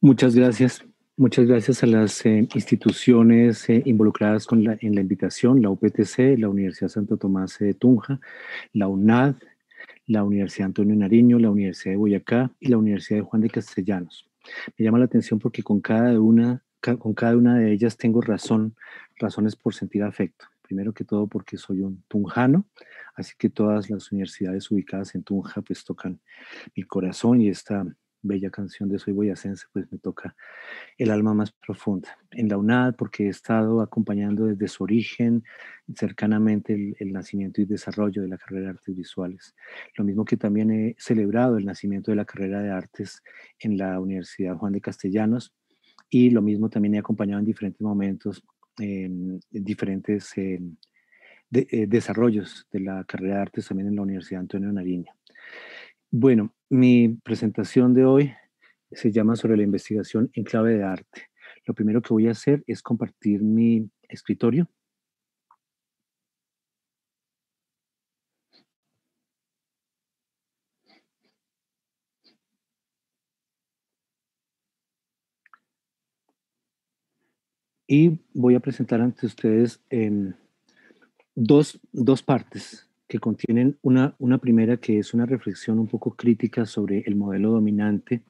Muchas gracias. Muchas gracias a las instituciones involucradas en la invitación, la UPTC, la Universidad Santo Tomás de Tunja, la UNAD, la Universidad Antonio Nariño, la Universidad de Boyacá y la Universidad de Juan de Castellanos. Me llama la atención porque con cada una de ellas tengo razones por sentir afecto. Primero que todo porque soy un tunjano, así que todas las universidades ubicadas en Tunja pues tocan mi corazón y esta bella canción de Soy Boyacense pues me toca el alma más profunda. En la UNAD, porque he estado acompañando desde su origen cercanamente el nacimiento y desarrollo de la carrera de artes visuales. Lo mismo que también he celebrado el nacimiento de la carrera de artes en la Universidad Juan de Castellanos y lo mismo también he acompañado en diferentes momentos, en diferentes desarrollos de la carrera de artes también en la Universidad Antonio Nariño. Bueno, mi presentación de hoy se llama sobre la investigación en clave de arte. Lo primero que voy a hacer es compartir mi escritorio y voy a presentar ante ustedes dos partes que contienen una primera que es una reflexión un poco crítica sobre el modelo dominante,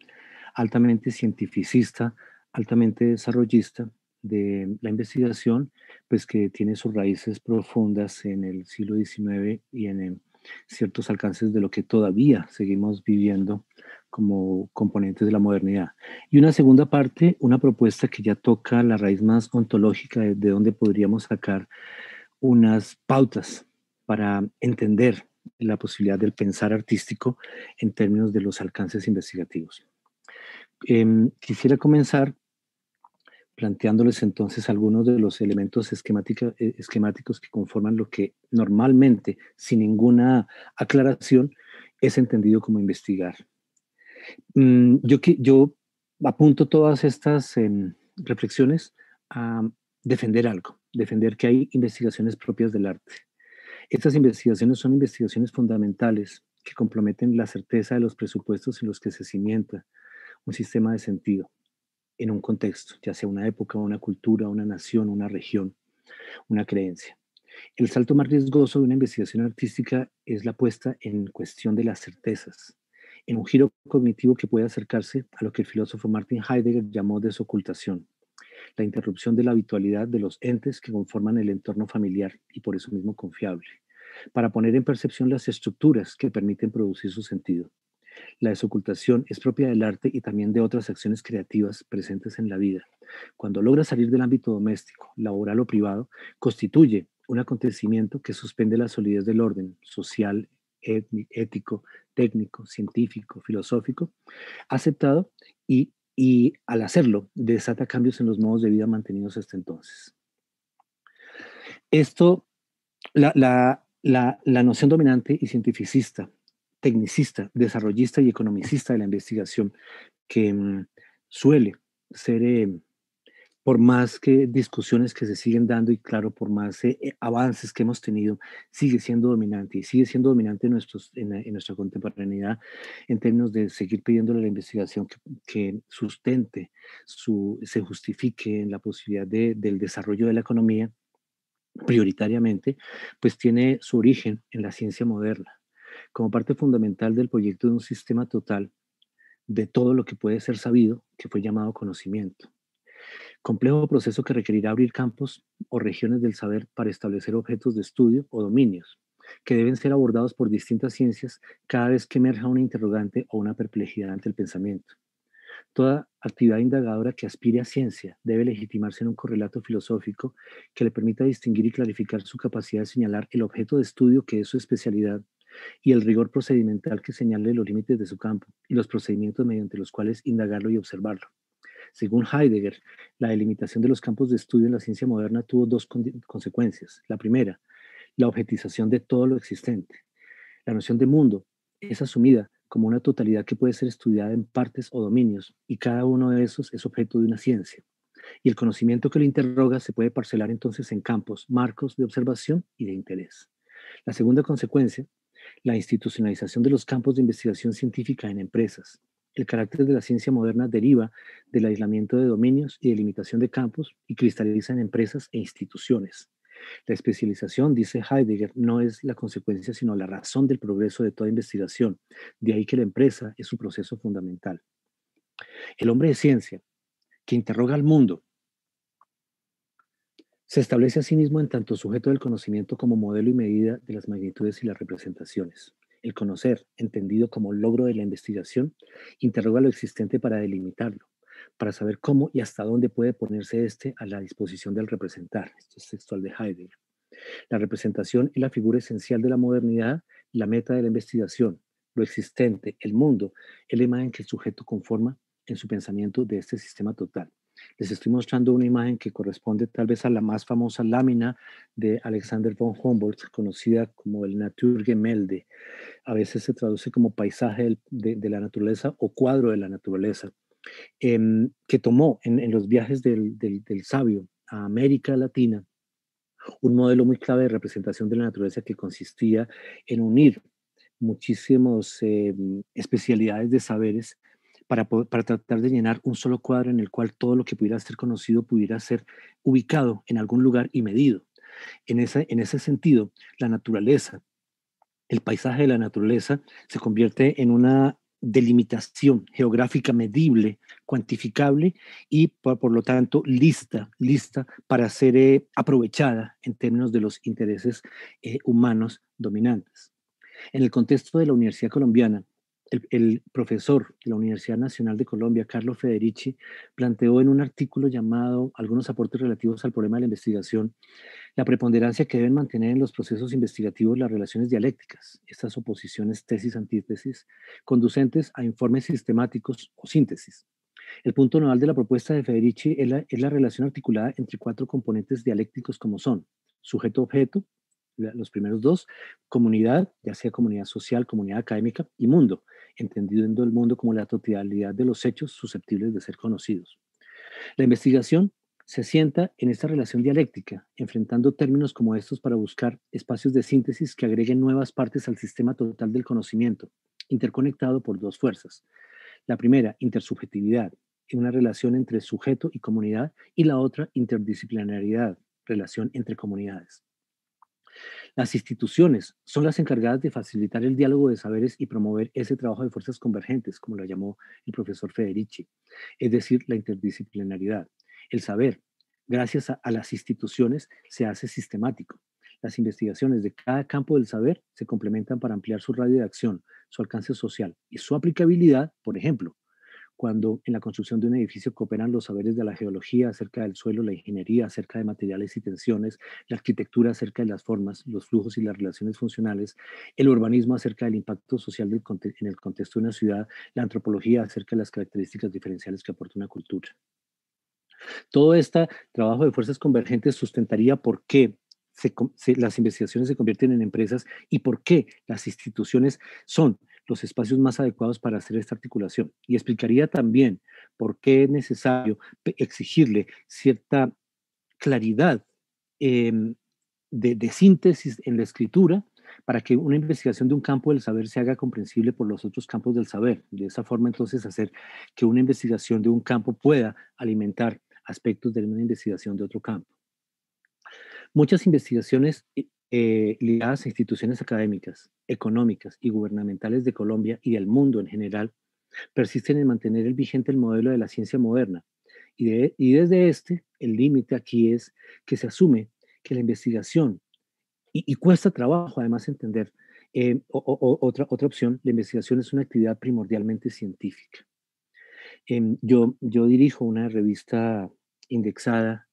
altamente cientificista, altamente desarrollista de la investigación, pues que tiene sus raíces profundas en el siglo XIX y en ciertos alcances de lo que todavía seguimos viviendo como componentes de la modernidad. Y una segunda parte, una propuesta que ya toca la raíz más ontológica de donde podríamos sacar unas pautas para entender la posibilidad del pensar artístico en términos de los alcances investigativos. Quisiera comenzar planteándoles entonces algunos de los elementos esquemáticos que conforman lo que normalmente, sin ninguna aclaración, es entendido como investigar. Yo apunto todas estas reflexiones a defender algo, defender que hay investigaciones propias del arte. Estas investigaciones son investigaciones fundamentales que comprometen la certeza de los presupuestos en los que se cimienta un sistema de sentido en un contexto, ya sea una época, una cultura, una nación, una región, una creencia. El salto más riesgoso de una investigación artística es la puesta en cuestión de las certezas, en un giro cognitivo que puede acercarse a lo que el filósofo Martin Heidegger llamó desocultación, la interrupción de la habitualidad de los entes que conforman el entorno familiar y por eso mismo confiable, para poner en percepción las estructuras que permiten producir su sentido. La desocultación es propia del arte y también de otras acciones creativas presentes en la vida. Cuando logra salir del ámbito doméstico, laboral o privado, constituye un acontecimiento que suspende la solidez del orden social, ético, técnico, científico, filosófico, aceptado y al hacerlo desata cambios en los modos de vida mantenidos hasta entonces. Esto, la noción dominante y cientificista, tecnicista, desarrollista y economicista de la investigación, que suele ser, por más que discusiones que se siguen dando y claro, por más avances que hemos tenido, sigue siendo dominante y sigue siendo dominante en nuestra contemporaneidad en términos de seguir pidiéndole a la investigación que sustente, se justifique en la posibilidad del desarrollo de la economía prioritariamente, pues tiene su origen en la ciencia moderna, como parte fundamental del proyecto de un sistema total de todo lo que puede ser sabido, que fue llamado conocimiento. Complejo proceso que requerirá abrir campos o regiones del saber para establecer objetos de estudio o dominios, que deben ser abordados por distintas ciencias cada vez que emerja una interrogante o una perplejidad ante el pensamiento. Toda actividad indagadora que aspire a ciencia debe legitimarse en un correlato filosófico que le permita distinguir y clarificar su capacidad de señalar el objeto de estudio que es su especialidad y el rigor procedimental que señale los límites de su campo y los procedimientos mediante los cuales indagarlo y observarlo. Según Heidegger, la delimitación de los campos de estudio en la ciencia moderna tuvo dos consecuencias. La primera, la objetización de todo lo existente. La noción de mundo es asumida como una totalidad que puede ser estudiada en partes o dominios, y cada uno de esos es objeto de una ciencia. Y el conocimiento que lo interroga se puede parcelar entonces en campos, marcos de observación y de interés. La segunda consecuencia, la institucionalización de los campos de investigación científica en empresas. El carácter de la ciencia moderna deriva del aislamiento de dominios y delimitación de campos y cristaliza en empresas e instituciones. La especialización, dice Heidegger, no es la consecuencia, sino la razón del progreso de toda investigación. De ahí que la empresa es su proceso fundamental. El hombre de ciencia, que interroga al mundo, se establece a sí mismo en tanto sujeto del conocimiento como modelo y medida de las magnitudes y las representaciones. El conocer, entendido como logro de la investigación, interroga lo existente para delimitarlo, para saber cómo y hasta dónde puede ponerse éste a la disposición del representar. Esto es textual de Heidegger. La representación es la figura esencial de la modernidad, la meta de la investigación. Lo existente, el mundo, es la imagen que el sujeto conforma en su pensamiento de este sistema total. Les estoy mostrando una imagen que corresponde tal vez a la más famosa lámina de Alexander von Humboldt, conocida como el Naturgemälde. A veces se traduce como paisaje de la naturaleza o cuadro de la naturaleza, que tomó en los viajes del sabio a América Latina un modelo muy clave de representación de la naturaleza que consistía en unir muchísimas especialidades de saberes para tratar de llenar un solo cuadro en el cual todo lo que pudiera ser conocido pudiera ser ubicado en algún lugar y medido. En ese sentido, la naturaleza, el paisaje de la naturaleza se convierte en una delimitación geográfica medible, cuantificable y por lo tanto lista para ser aprovechada en términos de los intereses humanos dominantes. En el contexto de la Universidad Colombiana, el profesor de la Universidad Nacional de Colombia, Carlos Federici, planteó en un artículo llamado Algunos aportes relativos al problema de la investigación la preponderancia que deben mantener en los procesos investigativos las relaciones dialécticas, estas oposiciones tesis-antítesis, conducentes a informes sistemáticos o síntesis. El punto nodal de la propuesta de Federici es la relación articulada entre cuatro componentes dialécticos como son sujeto-objeto, los primeros dos, comunidad, ya sea comunidad social, comunidad académica, y mundo, entendiendo el mundo como la totalidad de los hechos susceptibles de ser conocidos. La investigación se asienta en esta relación dialéctica, enfrentando términos como estos para buscar espacios de síntesis que agreguen nuevas partes al sistema total del conocimiento, interconectado por dos fuerzas. La primera, intersubjetividad, una relación entre sujeto y comunidad, y la otra, interdisciplinariedad, relación entre comunidades. Las instituciones son las encargadas de facilitar el diálogo de saberes y promover ese trabajo de fuerzas convergentes, como lo llamó el profesor Federici, es decir, la interdisciplinariedad. El saber, gracias a las instituciones, se hace sistemático. Las investigaciones de cada campo del saber se complementan para ampliar su radio de acción, su alcance social y su aplicabilidad, por ejemplo, cuando en la construcción de un edificio cooperan los saberes de la geología acerca del suelo, la ingeniería acerca de materiales y tensiones, la arquitectura acerca de las formas, los flujos y las relaciones funcionales, el urbanismo acerca del impacto social en el contexto de una ciudad, la antropología acerca de las características diferenciales que aporta una cultura. Todo este trabajo de fuerzas convergentes sustentaría por qué las investigaciones se convierten en empresas y por qué las instituciones son los espacios más adecuados para hacer esta articulación. Y explicaría también por qué es necesario exigirle cierta claridad eh, de síntesis en la escritura para que una investigación de un campo del saber se haga comprensible por los otros campos del saber. De esa forma, entonces, hacer que una investigación de un campo pueda alimentar aspectos de una investigación de otro campo. Muchas investigaciones ligadas a instituciones académicas, económicas y gubernamentales de Colombia y del mundo en general persisten en mantener vigente el modelo de la ciencia moderna. Y desde el límite aquí es que se asume que la investigación, y cuesta trabajo además entender, otra opción, la investigación es una actividad primordialmente científica. Yo dirijo una revista indexada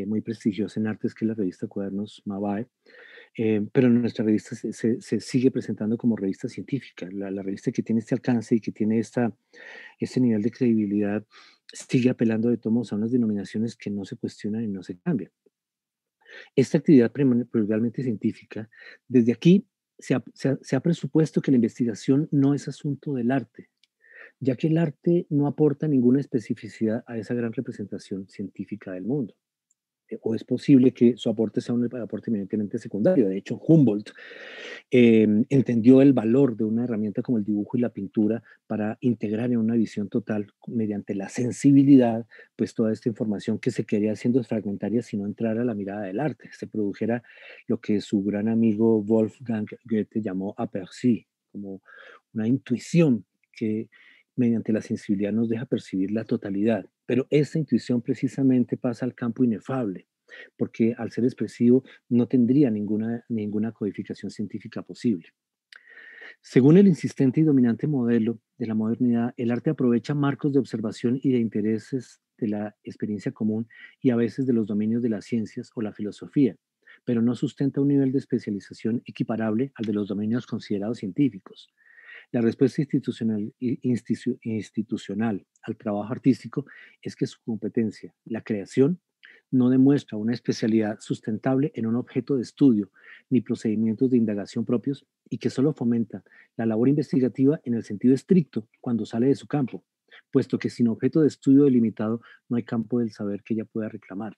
muy prestigiosa en artes, que es la revista Cuadernos Mabae, pero nuestra revista se sigue presentando como revista científica. La revista que tiene este alcance y que tiene este nivel de credibilidad sigue apelando de tomos a unas denominaciones que no se cuestionan y no se cambian. Esta actividad primordialmente científica, desde aquí se ha presupuesto que la investigación no es asunto del arte, ya que el arte no aporta ninguna especificidad a esa gran representación científica del mundo. o es posible que su aporte sea un aporte eminentemente secundario. De hecho, Humboldt entendió el valor de una herramienta como el dibujo y la pintura para integrar en una visión total mediante la sensibilidad, pues toda esta información que se quería haciendo fragmentaria si no entrara a la mirada del arte, se produjera lo que su gran amigo Wolfgang Goethe llamó aperçu, como una intuición que mediante la sensibilidad nos deja percibir la totalidad. Pero esa intuición precisamente pasa al campo inefable, porque al ser expresivo no tendría ninguna codificación científica posible. Según el insistente y dominante modelo de la modernidad, el arte aprovecha marcos de observación y de intereses de la experiencia común y a veces de los dominios de las ciencias o la filosofía, pero no sustenta un nivel de especialización equiparable al de los dominios considerados científicos. La respuesta institucional al trabajo artístico es que su competencia, la creación, no demuestra una especialidad sustentable en un objeto de estudio ni procedimientos de indagación propios y que solo fomenta la labor investigativa en el sentido estricto cuando sale de su campo, puesto que sin objeto de estudio delimitado no hay campo del saber que ella pueda reclamar.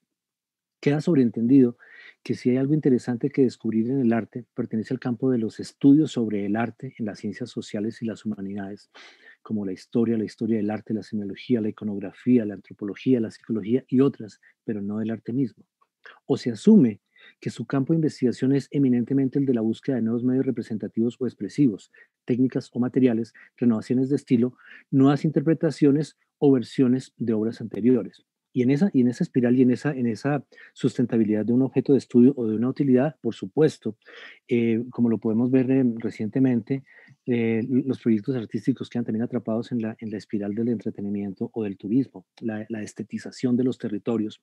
Queda sobreentendido que si hay algo interesante que descubrir en el arte, pertenece al campo de los estudios sobre el arte en las ciencias sociales y las humanidades, como la historia del arte, la semiología, la iconografía, la antropología, la psicología y otras, pero no del arte mismo. O se asume que su campo de investigación es eminentemente el de la búsqueda de nuevos medios representativos o expresivos, técnicas o materiales, renovaciones de estilo, nuevas interpretaciones o versiones de obras anteriores. Y en esa espiral y en esa sustentabilidad de un objeto de estudio o de una utilidad, por supuesto, como lo podemos ver recientemente, los proyectos artísticos quedan también atrapados en la espiral del entretenimiento o del turismo, la estetización de los territorios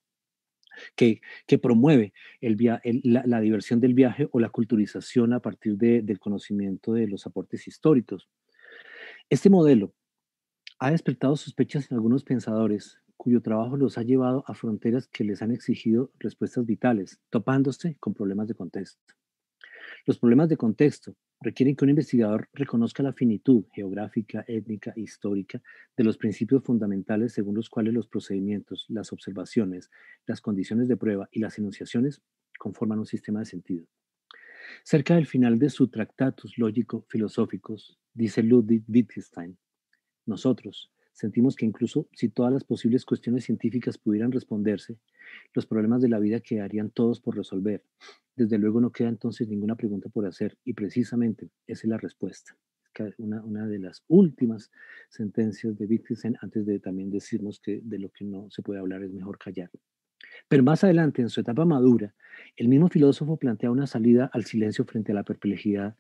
que promueve la diversión del viaje o la culturización a partir del conocimiento de los aportes históricos. Este modelo ha despertado sospechas en algunos pensadores cuyo trabajo los ha llevado a fronteras que les han exigido respuestas vitales, topándose con problemas de contexto. Los problemas de contexto requieren que un investigador reconozca la finitud geográfica, étnica e histórica de los principios fundamentales según los cuales los procedimientos, las observaciones, las condiciones de prueba y las enunciaciones conforman un sistema de sentido. Cerca del final de su Tractatus Lógico-Filosóficos, dice Ludwig Wittgenstein: nosotros sentimos que incluso si todas las posibles cuestiones científicas pudieran responderse, los problemas de la vida quedarían todos por resolver. Desde luego no queda entonces ninguna pregunta por hacer y precisamente esa es la respuesta. Una de las últimas sentencias de Wittgenstein antes de también decirnos que de lo que no se puede hablar es mejor callar. Pero más adelante, en su etapa madura, el mismo filósofo plantea una salida al silencio frente a la perplejidad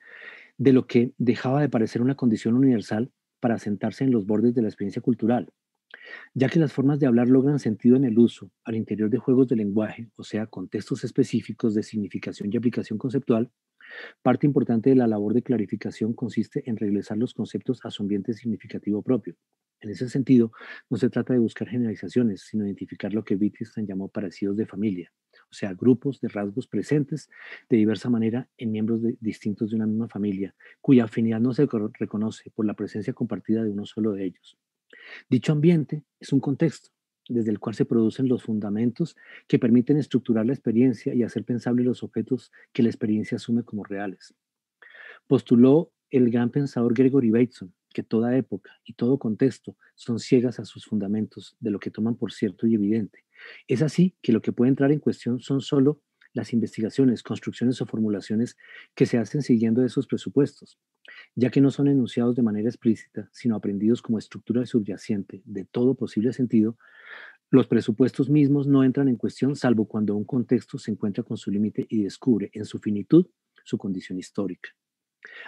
de lo que dejaba de parecer una condición universal para sentarse en los bordes de la experiencia cultural, ya que las formas de hablar logran sentido en el uso, al interior de juegos de lenguaje, o sea, contextos específicos de significación y aplicación conceptual. Parte importante de la labor de clarificación consiste en regresar los conceptos a su ambiente significativo propio. En ese sentido, no se trata de buscar generalizaciones, sino identificar lo que Wittgenstein llamó parecidos de familia, o sea, grupos de rasgos presentes de diversa manera en miembros distintos de una misma familia, cuya afinidad no se reconoce por la presencia compartida de uno solo de ellos. Dicho ambiente es un contexto desde el cual se producen los fundamentos que permiten estructurar la experiencia y hacer pensables los objetos que la experiencia asume como reales. Postuló el gran pensador Gregory Bateson que toda época y todo contexto son ciegas a sus fundamentos de lo que toman por cierto y evidente. Es así que lo que puede entrar en cuestión son solo las investigaciones, construcciones o formulaciones que se hacen siguiendo esos presupuestos, ya que no son enunciados de manera explícita, sino aprendidos como estructura subyacente de todo posible sentido. Los presupuestos mismos no entran en cuestión salvo cuando un contexto se encuentra con su límite y descubre en su finitud su condición histórica.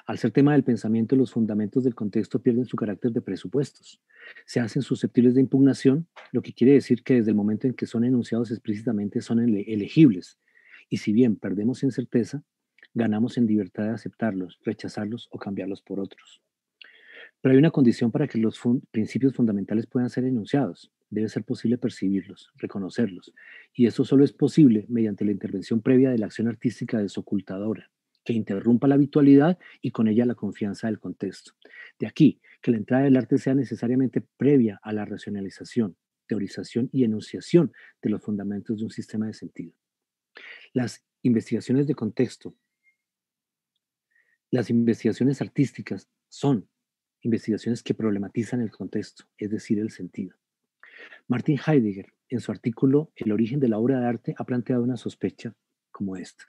Al ser tema del pensamiento, los fundamentos del contexto pierden su carácter de presupuestos. Se hacen susceptibles de impugnación, lo que quiere decir que desde el momento en que son enunciados explícitamente son elegibles. Y si bien perdemos en certeza, ganamos en libertad de aceptarlos, rechazarlos o cambiarlos por otros. Pero hay una condición para que los principios fundamentales puedan ser enunciados. Debe ser posible percibirlos, reconocerlos. Y eso solo es posible mediante la intervención previa de la acción artística desocultadora, que interrumpa la habitualidad y con ella la confianza del contexto. De aquí que la entrada del arte sea necesariamente previa a la racionalización. teorización y enunciación de los fundamentos de un sistema de sentido. Las investigaciones de contexto, las investigaciones artísticas son investigaciones que problematizan el contexto, es decir, el sentido. Martin Heidegger, en su artículo El origen de la obra de arte, ha planteado una sospecha como esta.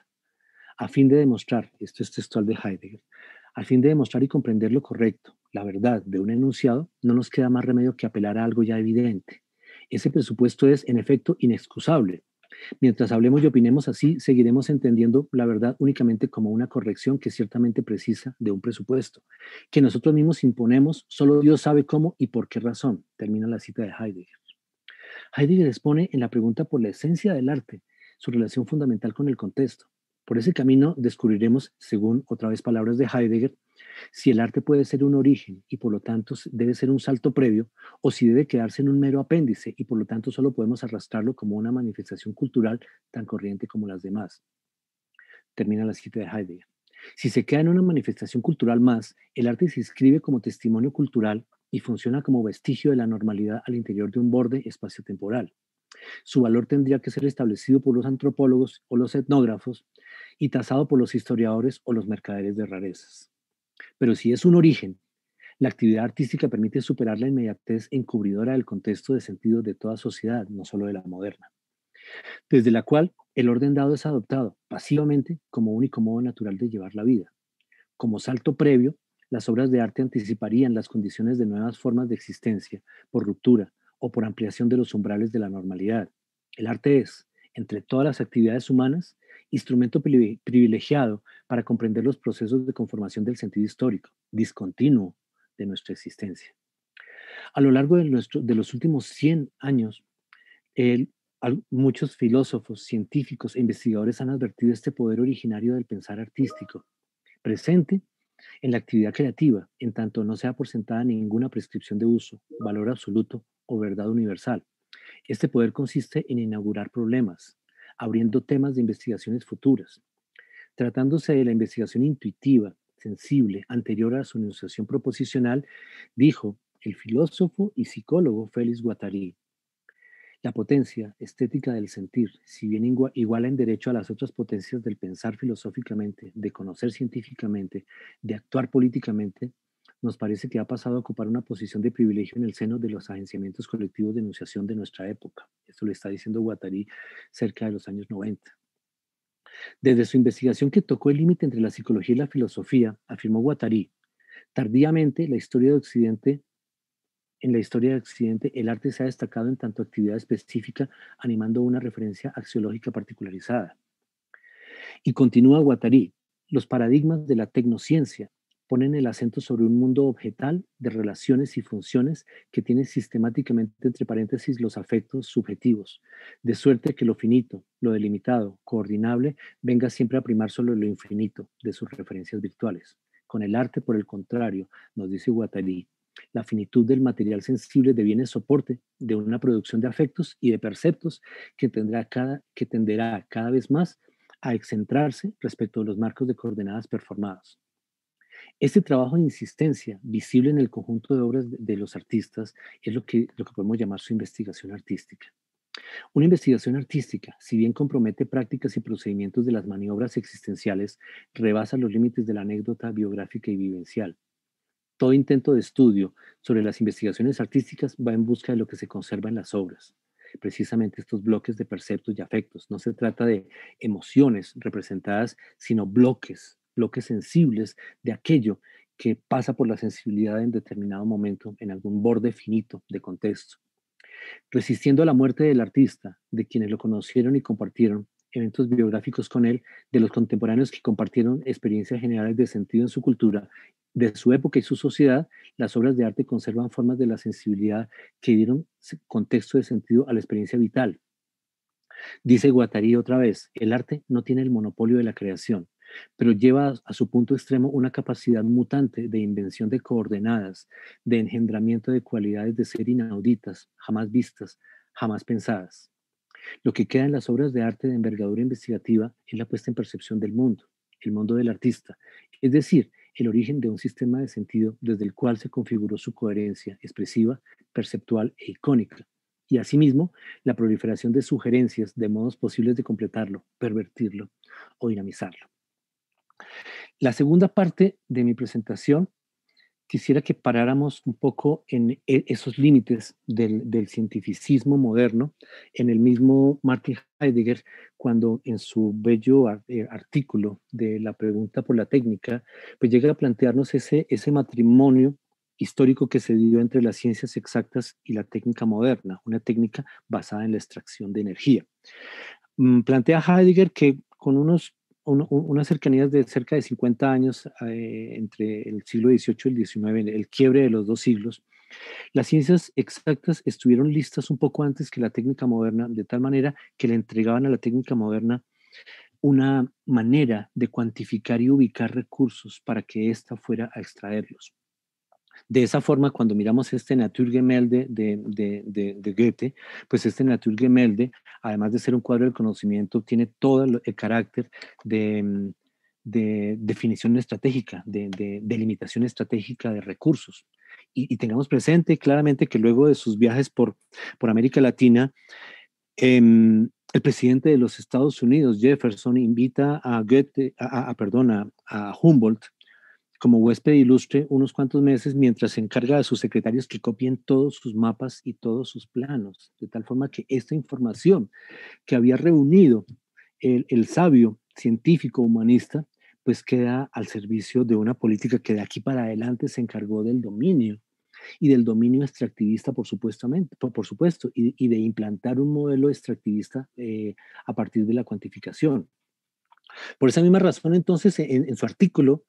A fin de demostrar, esto es textual de Heidegger, a fin de demostrar y comprender lo correcto, la verdad de un enunciado, no nos queda más remedio que apelar a algo ya evidente. Ese presupuesto es, en efecto, inexcusable. Mientras hablemos y opinemos así, seguiremos entendiendo la verdad únicamente como una corrección que ciertamente precisa de un presupuesto, que nosotros mismos imponemos, solo Dios sabe cómo y por qué razón. Termina la cita de Heidegger. Heidegger expone en la pregunta por la esencia del arte, su relación fundamental con el contexto. Por ese camino descubriremos, según otra vez palabras de Heidegger, si el arte puede ser un origen y por lo tanto debe ser un salto previo, o si debe quedarse en un mero apéndice y por lo tanto solo podemos arrastrarlo como una manifestación cultural tan corriente como las demás. Termina la cita de Heidegger. Si se queda en una manifestación cultural más, el arte se inscribe como testimonio cultural y funciona como vestigio de la normalidad al interior de un borde espaciotemporal. Su valor tendría que ser establecido por los antropólogos o los etnógrafos y tasado por los historiadores o los mercaderes de rarezas. Pero si es un origen, la actividad artística permite superar la inmediatez encubridora del contexto de sentido de toda sociedad, no solo de la moderna, desde la cual el orden dado es adoptado pasivamente como único modo natural de llevar la vida. Como salto previo, las obras de arte anticiparían las condiciones de nuevas formas de existencia por ruptura o por ampliación de los umbrales de la normalidad. El arte es, entre todas las actividades humanas, instrumento privilegiado para comprender los procesos de conformación del sentido histórico, discontinuo de nuestra existencia. A lo largo de los últimos 100 años, el- muchos filósofos, científicos e investigadores han advertido este poder originario del pensar artístico, presente en la actividad creativa, en tanto no sea por sentada ninguna prescripción de uso, valor absoluto o verdad universal. Este poder consiste en inaugurar problemas, abriendo temas de investigaciones futuras. Tratándose de la investigación intuitiva, sensible, anterior a su enunciación proposicional, dijo el filósofo y psicólogo Félix Guattari: la potencia estética del sentir, si bien iguala en derecho a las otras potencias del pensar filosóficamente, de conocer científicamente, de actuar políticamente, nos parece que ha pasado a ocupar una posición de privilegio en el seno de los agenciamientos colectivos de enunciación de nuestra época. Esto lo está diciendo Guattari cerca de los años 90. Desde su investigación que tocó el límite entre la psicología y la filosofía, afirmó Guattari, tardíamente en la historia de Occidente, el arte se ha destacado en tanto actividad específica, animando una referencia axiológica particularizada. Y continúa Guattari, los paradigmas de la tecnociencia ponen el acento sobre un mundo objetal de relaciones y funciones que tiene sistemáticamente entre paréntesis los afectos subjetivos, de suerte que lo finito, lo delimitado, coordinable, venga siempre a primar sobre lo infinito de sus referencias virtuales. Con el arte, por el contrario, nos dice Guattari, la finitud del material sensible deviene soporte de una producción de afectos y de perceptos que tenderá cada vez más a excentrarse respecto a los marcos de coordenadas performados. Este trabajo de insistencia, visible en el conjunto de obras de los artistas, es lo que podemos llamar su investigación artística. Una investigación artística, si bien compromete prácticas y procedimientos de las maniobras existenciales, rebasa los límites de la anécdota biográfica y vivencial. Todo intento de estudio sobre las investigaciones artísticas va en busca de lo que se conserva en las obras, precisamente estos bloques de perceptos y afectos. No se trata de emociones representadas, sino bloques sensibles de aquello que pasa por la sensibilidad en determinado momento, en algún borde finito de contexto. Resistiendo a la muerte del artista, de quienes lo conocieron y compartieron eventos biográficos con él, de los contemporáneos que compartieron experiencias generales de sentido en su cultura, de su época y su sociedad, las obras de arte conservan formas de la sensibilidad que dieron contexto de sentido a la experiencia vital. Dice Guattari otra vez, el arte no tiene el monopolio de la creación, pero lleva a su punto extremo una capacidad mutante de invención de coordenadas, de engendramiento de cualidades de ser inauditas, jamás vistas, jamás pensadas. Lo que queda en las obras de arte de envergadura investigativa es la puesta en percepción del mundo, el mundo del artista, es decir, el origen de un sistema de sentido desde el cual se configuró su coherencia expresiva, perceptual e icónica, y asimismo la proliferación de sugerencias de modos posibles de completarlo, pervertirlo o dinamizarlo. La segunda parte de mi presentación quisiera que paráramos un poco en esos límites del cientificismo moderno, en el mismo Martin Heidegger, cuando en su bello artículo de la pregunta por la técnica, pues llega a plantearnos ese matrimonio histórico que se dio entre las ciencias exactas y la técnica moderna, una técnica basada en la extracción de energía. Plantea Heidegger que con unas cercanías de cerca de 50 años entre el siglo XVIII y el XIX, el quiebre de los dos siglos, las ciencias exactas estuvieron listas un poco antes que la técnica moderna, de tal manera que le entregaban a la técnica moderna una manera de cuantificar y ubicar recursos para que ésta fuera a extraerlos. De esa forma, cuando miramos este Naturgemälde de Goethe, pues este Naturgemälde, además de ser un cuadro del conocimiento, tiene todo el carácter de definición estratégica, de delimitación estratégica de recursos. Y tengamos presente claramente que luego de sus viajes por América Latina, el presidente de los Estados Unidos, Jefferson, invita a Goethe, a Humboldt, como huésped ilustre unos cuantos meses mientras se encarga de sus secretarios que copien todos sus mapas y todos sus planos, de tal forma que esta información que había reunido el sabio científico humanista, pues queda al servicio de una política que de aquí para adelante se encargó del dominio y del dominio extractivista, por supuesto, y de implantar un modelo extractivista a partir de la cuantificación. Por esa misma razón, entonces, en su artículo,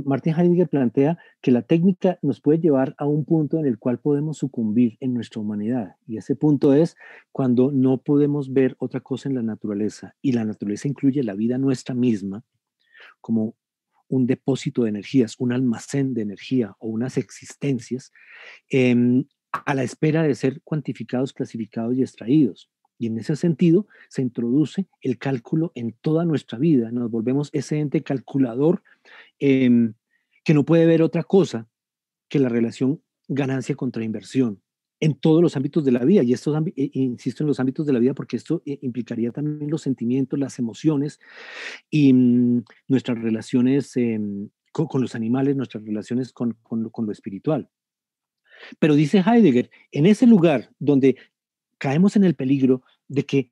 Martin Heidegger plantea que la técnica nos puede llevar a un punto en el cual podemos sucumbir en nuestra humanidad. Y ese punto es cuando no podemos ver otra cosa en la naturaleza. Y la naturaleza incluye la vida nuestra misma como un depósito de energías, un almacén de energía o unas existencias a la espera de ser cuantificados, clasificados y extraídos. Y en ese sentido se introduce el cálculo en toda nuestra vida. Nos volvemos ese ente calculador que no puede ver otra cosa que la relación ganancia contra inversión en todos los ámbitos de la vida. Y esto, insisto, en los ámbitos de la vida porque esto implicaría también los sentimientos, las emociones y nuestras relaciones con los animales, nuestras relaciones con lo espiritual. Pero dice Heidegger, en ese lugar donde caemos en el peligro de que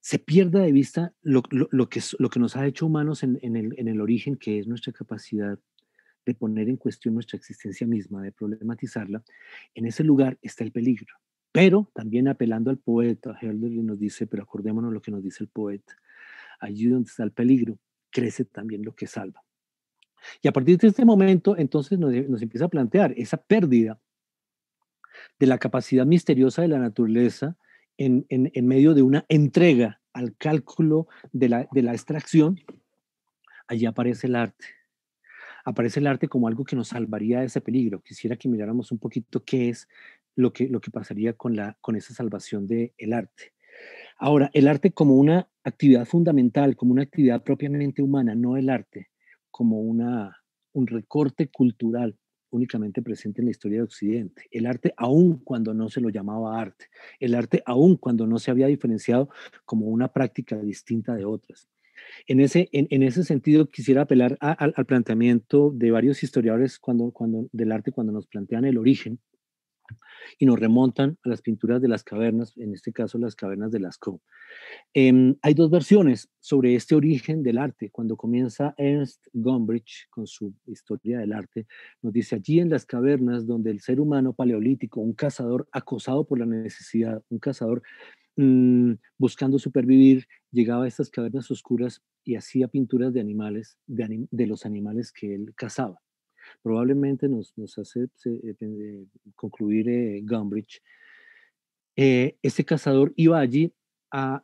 se pierda de vista lo que nos ha hecho humanos en el origen, que es nuestra capacidad de poner en cuestión nuestra existencia misma, de problematizarla, en ese lugar está el peligro. Pero también apelando al poeta, Hölderlin nos dice, pero acordémonos lo que nos dice el poeta, allí donde está el peligro, crece también lo que salva. Y a partir de este momento, entonces nos empieza a plantear esa pérdida de la capacidad misteriosa de la naturaleza en medio de una entrega al cálculo de la extracción. Allí aparece el arte. Aparece el arte como algo que nos salvaría de ese peligro. Quisiera que miráramos un poquito qué es lo que pasaría con esa salvación del arte. Ahora, el arte como una actividad fundamental, como una actividad propiamente humana, no el arte como un recorte cultural únicamente presente en la historia de Occidente. El arte aun cuando no se lo llamaba arte. El arte aun cuando no se había diferenciado como una práctica distinta de otras. En ese sentido, quisiera apelar al planteamiento de varios historiadores del arte cuando nos plantean el origen y nos remontan a las pinturas de las cavernas, en este caso las cavernas de Lascaux. Hay dos versiones sobre este origen del arte. Cuando comienza Ernst Gombrich con su historia del arte, nos dice allí en las cavernas donde el ser humano paleolítico, un cazador acosado por la necesidad, un cazador buscando supervivir, llegaba a estas cavernas oscuras y hacía pinturas de animales, de los animales que él cazaba. Probablemente nos hace concluir Gombrich. Este cazador iba allí a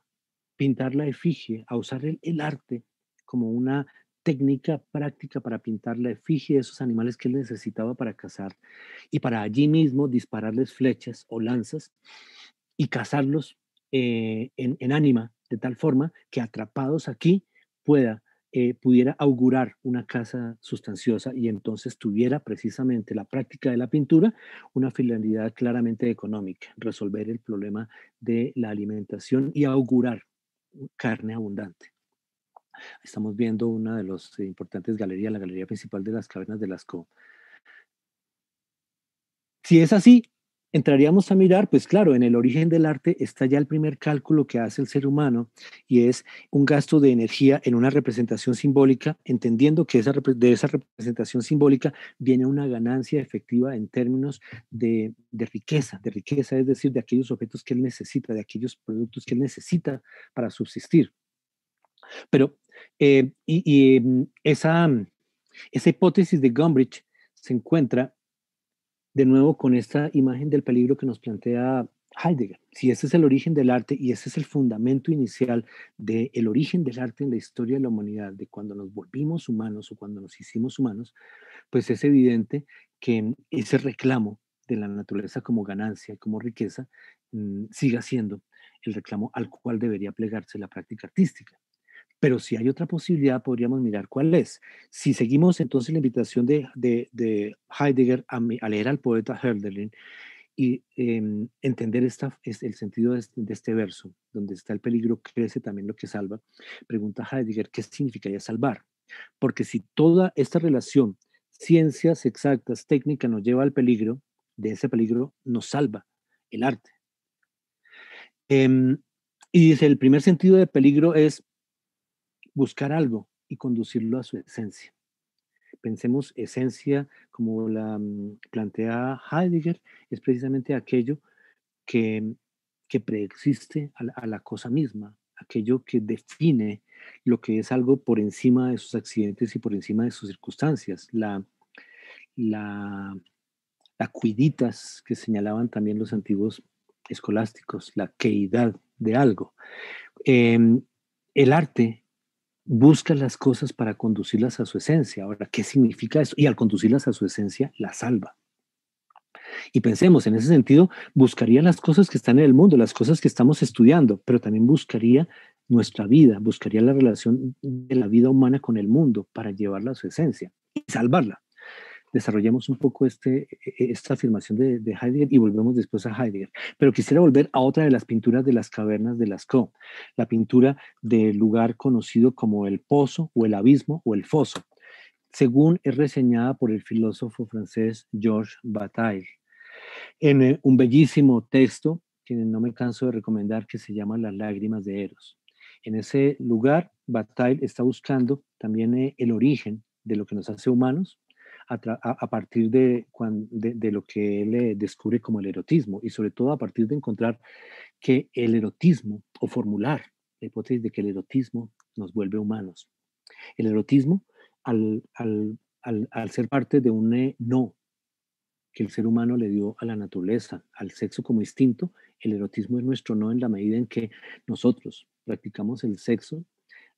pintar la efigie, a usar el arte como una técnica práctica para pintar la efigie de esos animales que él necesitaba para cazar y para allí mismo dispararles flechas o lanzas y cazarlos en ánima, de tal forma que atrapados aquí pueda pudiera augurar una casa sustanciosa y entonces tuviera precisamente la práctica de la pintura una finalidad claramente económica, resolver el problema de la alimentación y augurar carne abundante. Estamos viendo una de las importantes galerías, la galería principal de las cavernas de Lascaux. Si es así, entraríamos a mirar, pues claro, en el origen del arte está ya el primer cálculo que hace el ser humano y es un gasto de energía en una representación simbólica, entendiendo que de esa representación simbólica viene una ganancia efectiva en términos de riqueza, es decir, de aquellos objetos que él necesita, de aquellos productos que él necesita para subsistir. Pero esa hipótesis de Gombrich se encuentra de nuevo con esta imagen del peligro que nos plantea Heidegger. Si ese es el origen del arte y ese es el fundamento inicial del origen del arte en la historia de la humanidad, de cuando nos volvimos humanos o cuando nos hicimos humanos, pues es evidente que ese reclamo de la naturaleza como ganancia, como riqueza, siga siendo el reclamo al cual debería plegarse la práctica artística. Pero si hay otra posibilidad, podríamos mirar cuál es. Si seguimos entonces la invitación de Heidegger a leer al poeta Hölderlin y entender el sentido de este verso, donde está el peligro crece también lo que salva, pregunta Heidegger, ¿qué significaría salvar? Porque si toda esta relación, ciencias exactas, técnica, nos lleva al peligro, de ese peligro nos salva el arte. Y dice, el primer sentido de peligro es buscar algo y conducirlo a su esencia. Pensemos esencia como la plantea Heidegger, es precisamente aquello que, que preexiste a la cosa misma, aquello que define lo que es algo por encima de sus accidentes y por encima de sus circunstancias. La, la quiditas que señalaban también los antiguos escolásticos, la queidad de algo. El arte busca las cosas para conducirlas a su esencia. Ahora, ¿qué significa eso? Y al conducirlas a su esencia, las salva. Y pensemos, en ese sentido, buscaría las cosas que están en el mundo, las cosas que estamos estudiando, pero también buscaría nuestra vida, buscaría la relación de la vida humana con el mundo para llevarla a su esencia y salvarla. Desarrollemos un poco esta afirmación de Heidegger y volvemos después a Heidegger. Pero quisiera volver a otra de las pinturas de las cavernas de Lascaux, la pintura del lugar conocido como el pozo o el abismo o el foso, según es reseñada por el filósofo francés Georges Bataille, en un bellísimo texto que no me canso de recomendar que se llama Las lágrimas de Eros. En ese lugar, Bataille está buscando también el origen de lo que nos hace humanos a partir de lo que él descubre como el erotismo y sobre todo a partir de encontrar que el erotismo o formular la hipótesis de que el erotismo nos vuelve humanos. El erotismo, al ser parte de un no que el ser humano le dio a la naturaleza, al sexo como instinto, el erotismo es nuestro no en la medida en que nosotros practicamos el sexo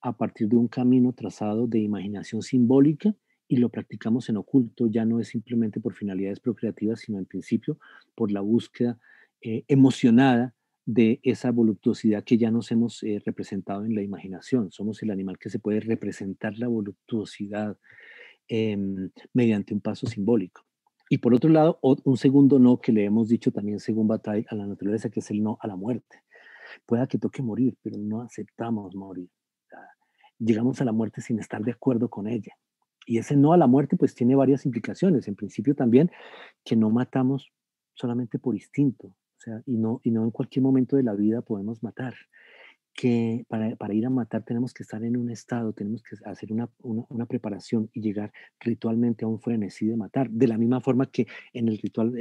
a partir de un camino trazado de imaginación simbólica y lo practicamos en oculto, ya no es simplemente por finalidades procreativas, sino en principio por la búsqueda emocionada de esa voluptuosidad que ya nos hemos representado en la imaginación. Somos el animal que se puede representar la voluptuosidad mediante un paso simbólico. Y por otro lado, un segundo no que le hemos dicho también según Bataille a la naturaleza, que es el no a la muerte. Pueda que toque morir, pero no aceptamos morir. O sea, llegamos a la muerte sin estar de acuerdo con ella. Y ese no a la muerte pues tiene varias implicaciones. En principio también que no matamos solamente por instinto, o sea, y no en cualquier momento de la vida podemos matar, que para ir a matar tenemos que estar en un estado, tenemos que hacer una preparación y llegar ritualmente a un frenesí de matar, de la misma forma que en el ritual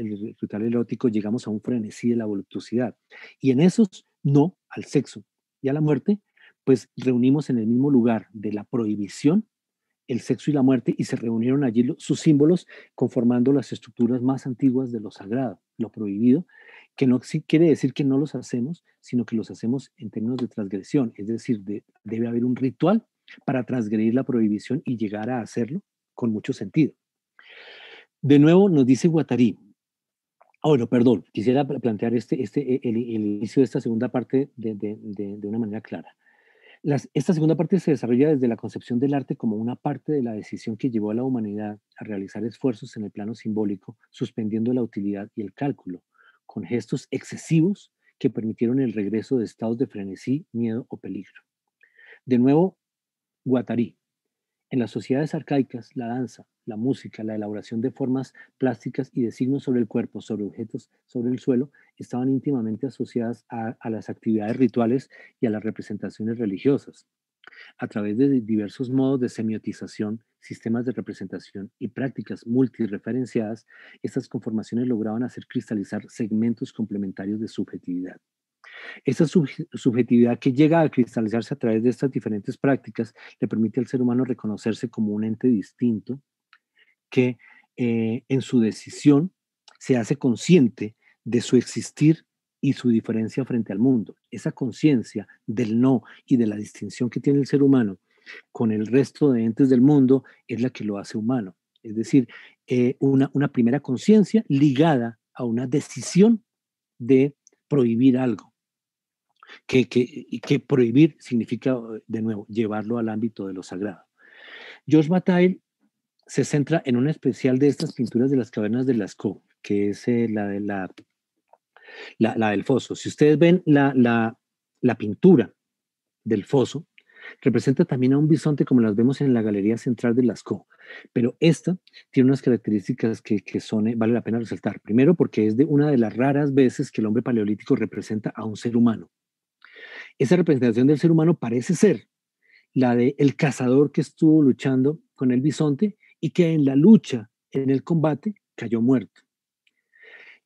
erótico llegamos a un frenesí de la voluptuosidad. Y en esos no al sexo y a la muerte, pues reunimos en el mismo lugar de la prohibición el sexo y la muerte y se reunieron allí sus símbolos conformando las estructuras más antiguas de lo sagrado, lo prohibido, que no quiere decir que no los hacemos, sino que los hacemos en términos de transgresión, es decir, debe haber un ritual para transgredir la prohibición y llegar a hacerlo con mucho sentido. De nuevo nos dice Guattari, bueno, perdón, quisiera plantear el inicio de esta segunda parte de una manera clara. Esta segunda parte se desarrolla desde la concepción del arte como una parte de la decisión que llevó a la humanidad a realizar esfuerzos en el plano simbólico, suspendiendo la utilidad y el cálculo, con gestos excesivos que permitieron el regreso de estados de frenesí, miedo o peligro. De nuevo, Guattari. En las sociedades arcaicas, la danza, la música, la elaboración de formas plásticas y de signos sobre el cuerpo, sobre objetos, sobre el suelo, estaban íntimamente asociadas a las actividades rituales y a las representaciones religiosas. A través de diversos modos de semiotización, sistemas de representación y prácticas multireferenciadas, estas conformaciones lograban hacer cristalizar segmentos complementarios de subjetividad. Esa subjetividad que llega a cristalizarse a través de estas diferentes prácticas le permite al ser humano reconocerse como un ente distinto que en su decisión se hace consciente de su existir y su diferencia frente al mundo. Esa conciencia del no y de la distinción que tiene el ser humano con el resto de entes del mundo es la que lo hace humano. Es decir, una primera conciencia ligada a una decisión de prohibir algo que prohibir significa, de nuevo, llevarlo al ámbito de lo sagrado. Georges Bataille se centra en una especial de estas pinturas de las cavernas de Lascaux, que es la del foso. Si ustedes ven la pintura del foso, representa también a un bisonte como las vemos en la galería central de Lascaux, pero esta tiene unas características que son, vale la pena resaltar. Primero, porque es de una de las raras veces que el hombre paleolítico representa a un ser humano. Esa representación del ser humano parece ser la de el cazador que estuvo luchando con el bisonte y que en la lucha, en el combate, cayó muerto.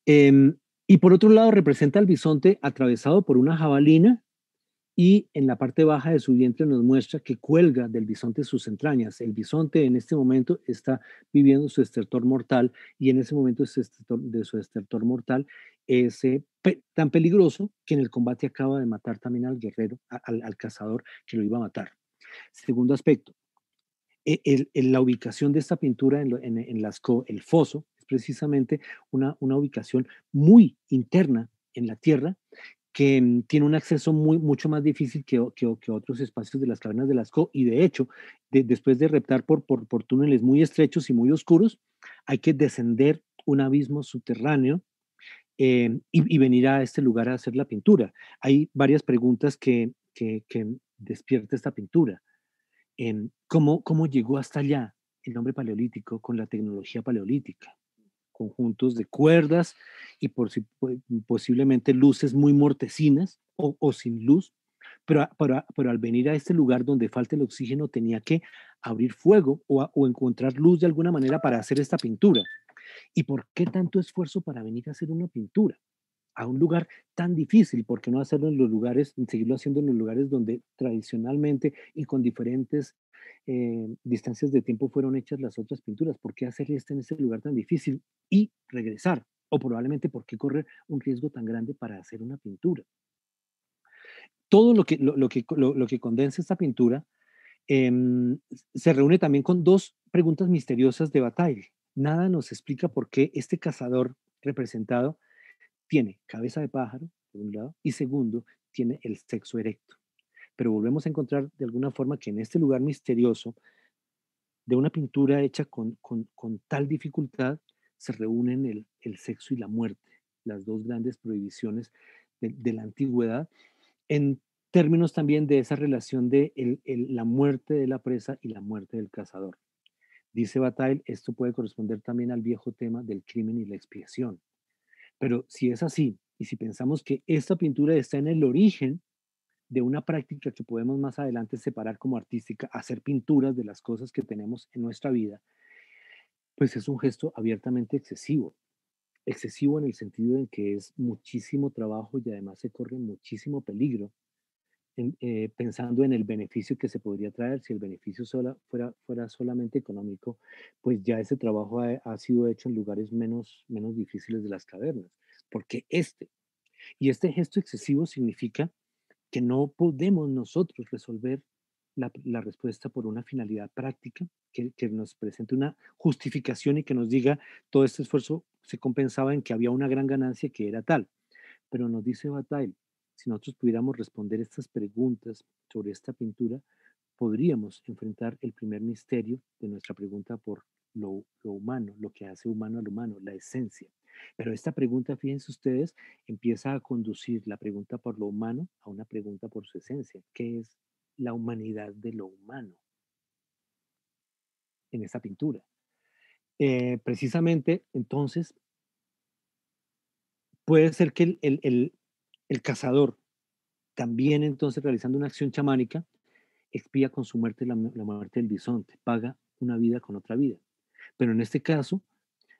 Y por otro lado representa al bisonte atravesado por una jabalina y en la parte baja de su vientre nos muestra que cuelga del bisonte sus entrañas. El bisonte en este momento está viviendo su estertor mortal y en ese momento de su estertor mortal es tan peligroso que en el combate acaba de matar también al guerrero, al cazador que lo iba a matar. Segundo aspecto, la ubicación de esta pintura en Lascaux, el foso, es precisamente una ubicación muy interna en la tierra que tiene un acceso mucho más difícil que otros espacios de las cavernas de Lascaux y de hecho, después de reptar por túneles muy estrechos y muy oscuros, hay que descender un abismo subterráneo y venir a este lugar a hacer la pintura. Hay varias preguntas que despierta esta pintura. ¿Cómo llegó hasta allá el hombre paleolítico con la tecnología paleolítica? Conjuntos de cuerdas y posiblemente luces muy mortecinas o sin luz, pero al venir a este lugar donde falta el oxígeno tenía que abrir fuego o encontrar luz de alguna manera para hacer esta pintura. ¿Y por qué tanto esfuerzo para venir a hacer una pintura? A un lugar tan difícil, ¿por qué no hacerlo en los lugares, seguirlo haciendo en los lugares donde tradicionalmente y con diferentes distancias de tiempo fueron hechas las otras pinturas? ¿Por qué hacer este en este lugar tan difícil y regresar? O probablemente, ¿por qué correr un riesgo tan grande para hacer una pintura? Todo lo que condensa esta pintura se reúne también con dos preguntas misteriosas de Bataille. Nada nos explica por qué este cazador representado tiene cabeza de pájaro, por un lado, y segundo, tiene el sexo erecto. Pero volvemos a encontrar de alguna forma que en este lugar misterioso, de una pintura hecha con tal dificultad, se reúnen el sexo y la muerte, las dos grandes prohibiciones de la antigüedad, en términos también de esa relación de la muerte de la presa y la muerte del cazador. Dice Bataille, esto puede corresponder también al viejo tema del crimen y la expiación. Pero si es así, y si pensamos que esta pintura está en el origen de una práctica que podemos más adelante separar como artística, hacer pinturas de las cosas que tenemos en nuestra vida, pues es un gesto abiertamente excesivo. Excesivo en el sentido en que es muchísimo trabajo y además se corre muchísimo peligro pensando en el beneficio que se podría traer. Si el beneficio fuera solamente económico, pues ya ese trabajo ha sido hecho en lugares menos difíciles de las cavernas. Porque este gesto excesivo significa que no podemos nosotros resolver la respuesta por una finalidad práctica que nos presente una justificación y que nos diga todo este esfuerzo se compensaba en que había una gran ganancia que era tal. Pero nos dice Bataille, si nosotros pudiéramos responder estas preguntas sobre esta pintura, podríamos enfrentar el primer misterio de nuestra pregunta por lo humano, lo que hace humano al humano, la esencia. Pero esta pregunta, fíjense ustedes, empieza a conducir la pregunta por lo humano a una pregunta por su esencia. ¿Qué es la humanidad de lo humano en esta pintura? Precisamente, entonces, puede ser que el cazador, también entonces realizando una acción chamánica, expía con su muerte la muerte del bisonte, paga una vida con otra vida. Pero en este caso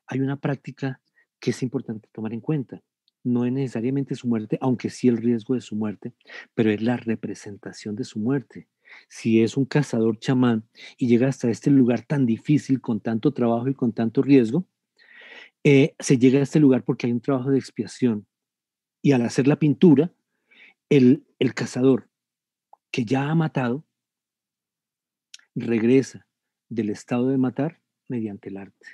hay una práctica que es importante tomar en cuenta. No es necesariamente su muerte, aunque sí el riesgo de su muerte, pero es la representación de su muerte. Si es un cazador chamán y llega hasta este lugar tan difícil, con tanto trabajo y con tanto riesgo, se llega a este lugar porque hay un trabajo de expiación. Y al hacer la pintura, el cazador que ya ha matado regresa del estado de matar mediante el arte.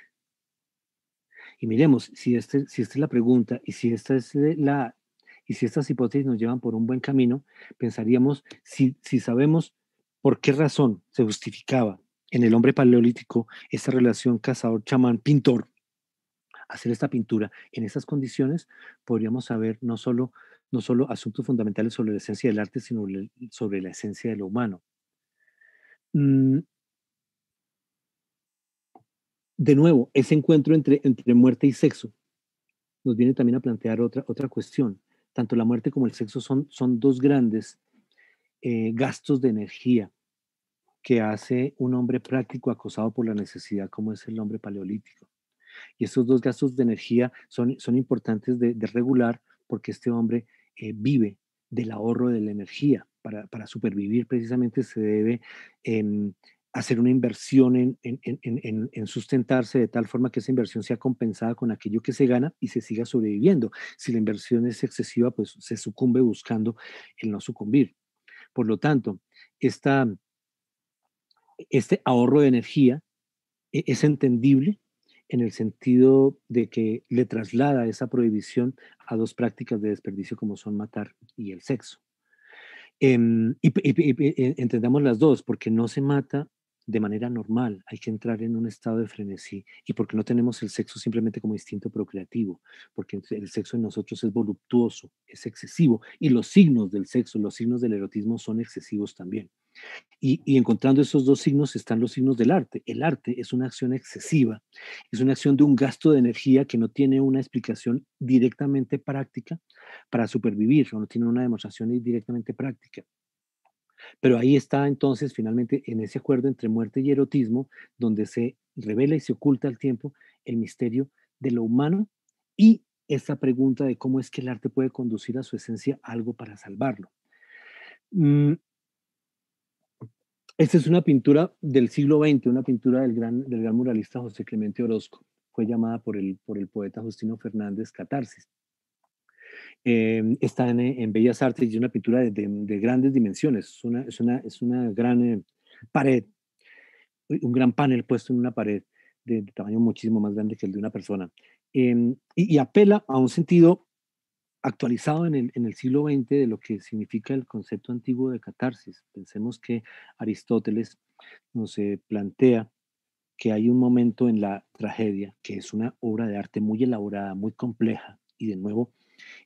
Y miremos, si esta es la pregunta y si esta es y si estas hipótesis nos llevan por un buen camino, pensaríamos si sabemos por qué razón se justificaba en el hombre paleolítico esta relación cazador-chamán-pintor, hacer esta pintura en esas condiciones, podríamos saber no solo asuntos fundamentales sobre la esencia del arte, sino sobre la esencia de lo humano. Mm, de nuevo, ese encuentro entre muerte y sexo nos viene también a plantear otra cuestión. Tanto la muerte como el sexo son dos grandes gastos de energía que hace un hombre práctico acosado por la necesidad, como es el hombre paleolítico. Y estos dos gastos de energía son importantes de regular porque este hombre vive del ahorro de la energía. Para supervivir precisamente se debe em, hacer una inversión en sustentarse de tal forma que esa inversión sea compensada con aquello que se gana y se siga sobreviviendo. Si la inversión es excesiva, pues se sucumbe buscando el no sucumbir. Por lo tanto, esta, este ahorro de energía es entendible en el sentido de que le traslada esa prohibición a dos prácticas de desperdicio como son matar y el sexo. Entendamos las dos, porque no se mata de manera normal, hay que entrar en un estado de frenesí y porque no tenemos el sexo simplemente como instinto procreativo, porque el sexo en nosotros es voluptuoso, es excesivo y los signos del sexo, los signos del erotismo son excesivos también. Y encontrando esos dos signos están los signos del arte. El arte es una acción excesiva, es una acción de un gasto de energía que no tiene una explicación directamente práctica para supervivir, o no tiene una demostración directamente práctica. Pero ahí está entonces finalmente en ese acuerdo entre muerte y erotismo, donde se revela y se oculta al tiempo el misterio de lo humano y esta pregunta de cómo es que el arte puede conducir a su esencia algo para salvarlo. Mm, Esta es una pintura del siglo XX, una pintura del gran muralista José Clemente Orozco. Fue llamada por el poeta Justino Fernández Catarsis. Está en Bellas Artes y es una pintura de grandes dimensiones. Es una gran pared, un gran panel puesto en una pared de tamaño muchísimo más grande que el de una persona. Y apela a un sentido actualizado en el siglo XX de lo que significa el concepto antiguo de catarsis. Pensemos que Aristóteles nos plantea que hay un momento en la tragedia que es una obra de arte muy elaborada, muy compleja y de nuevo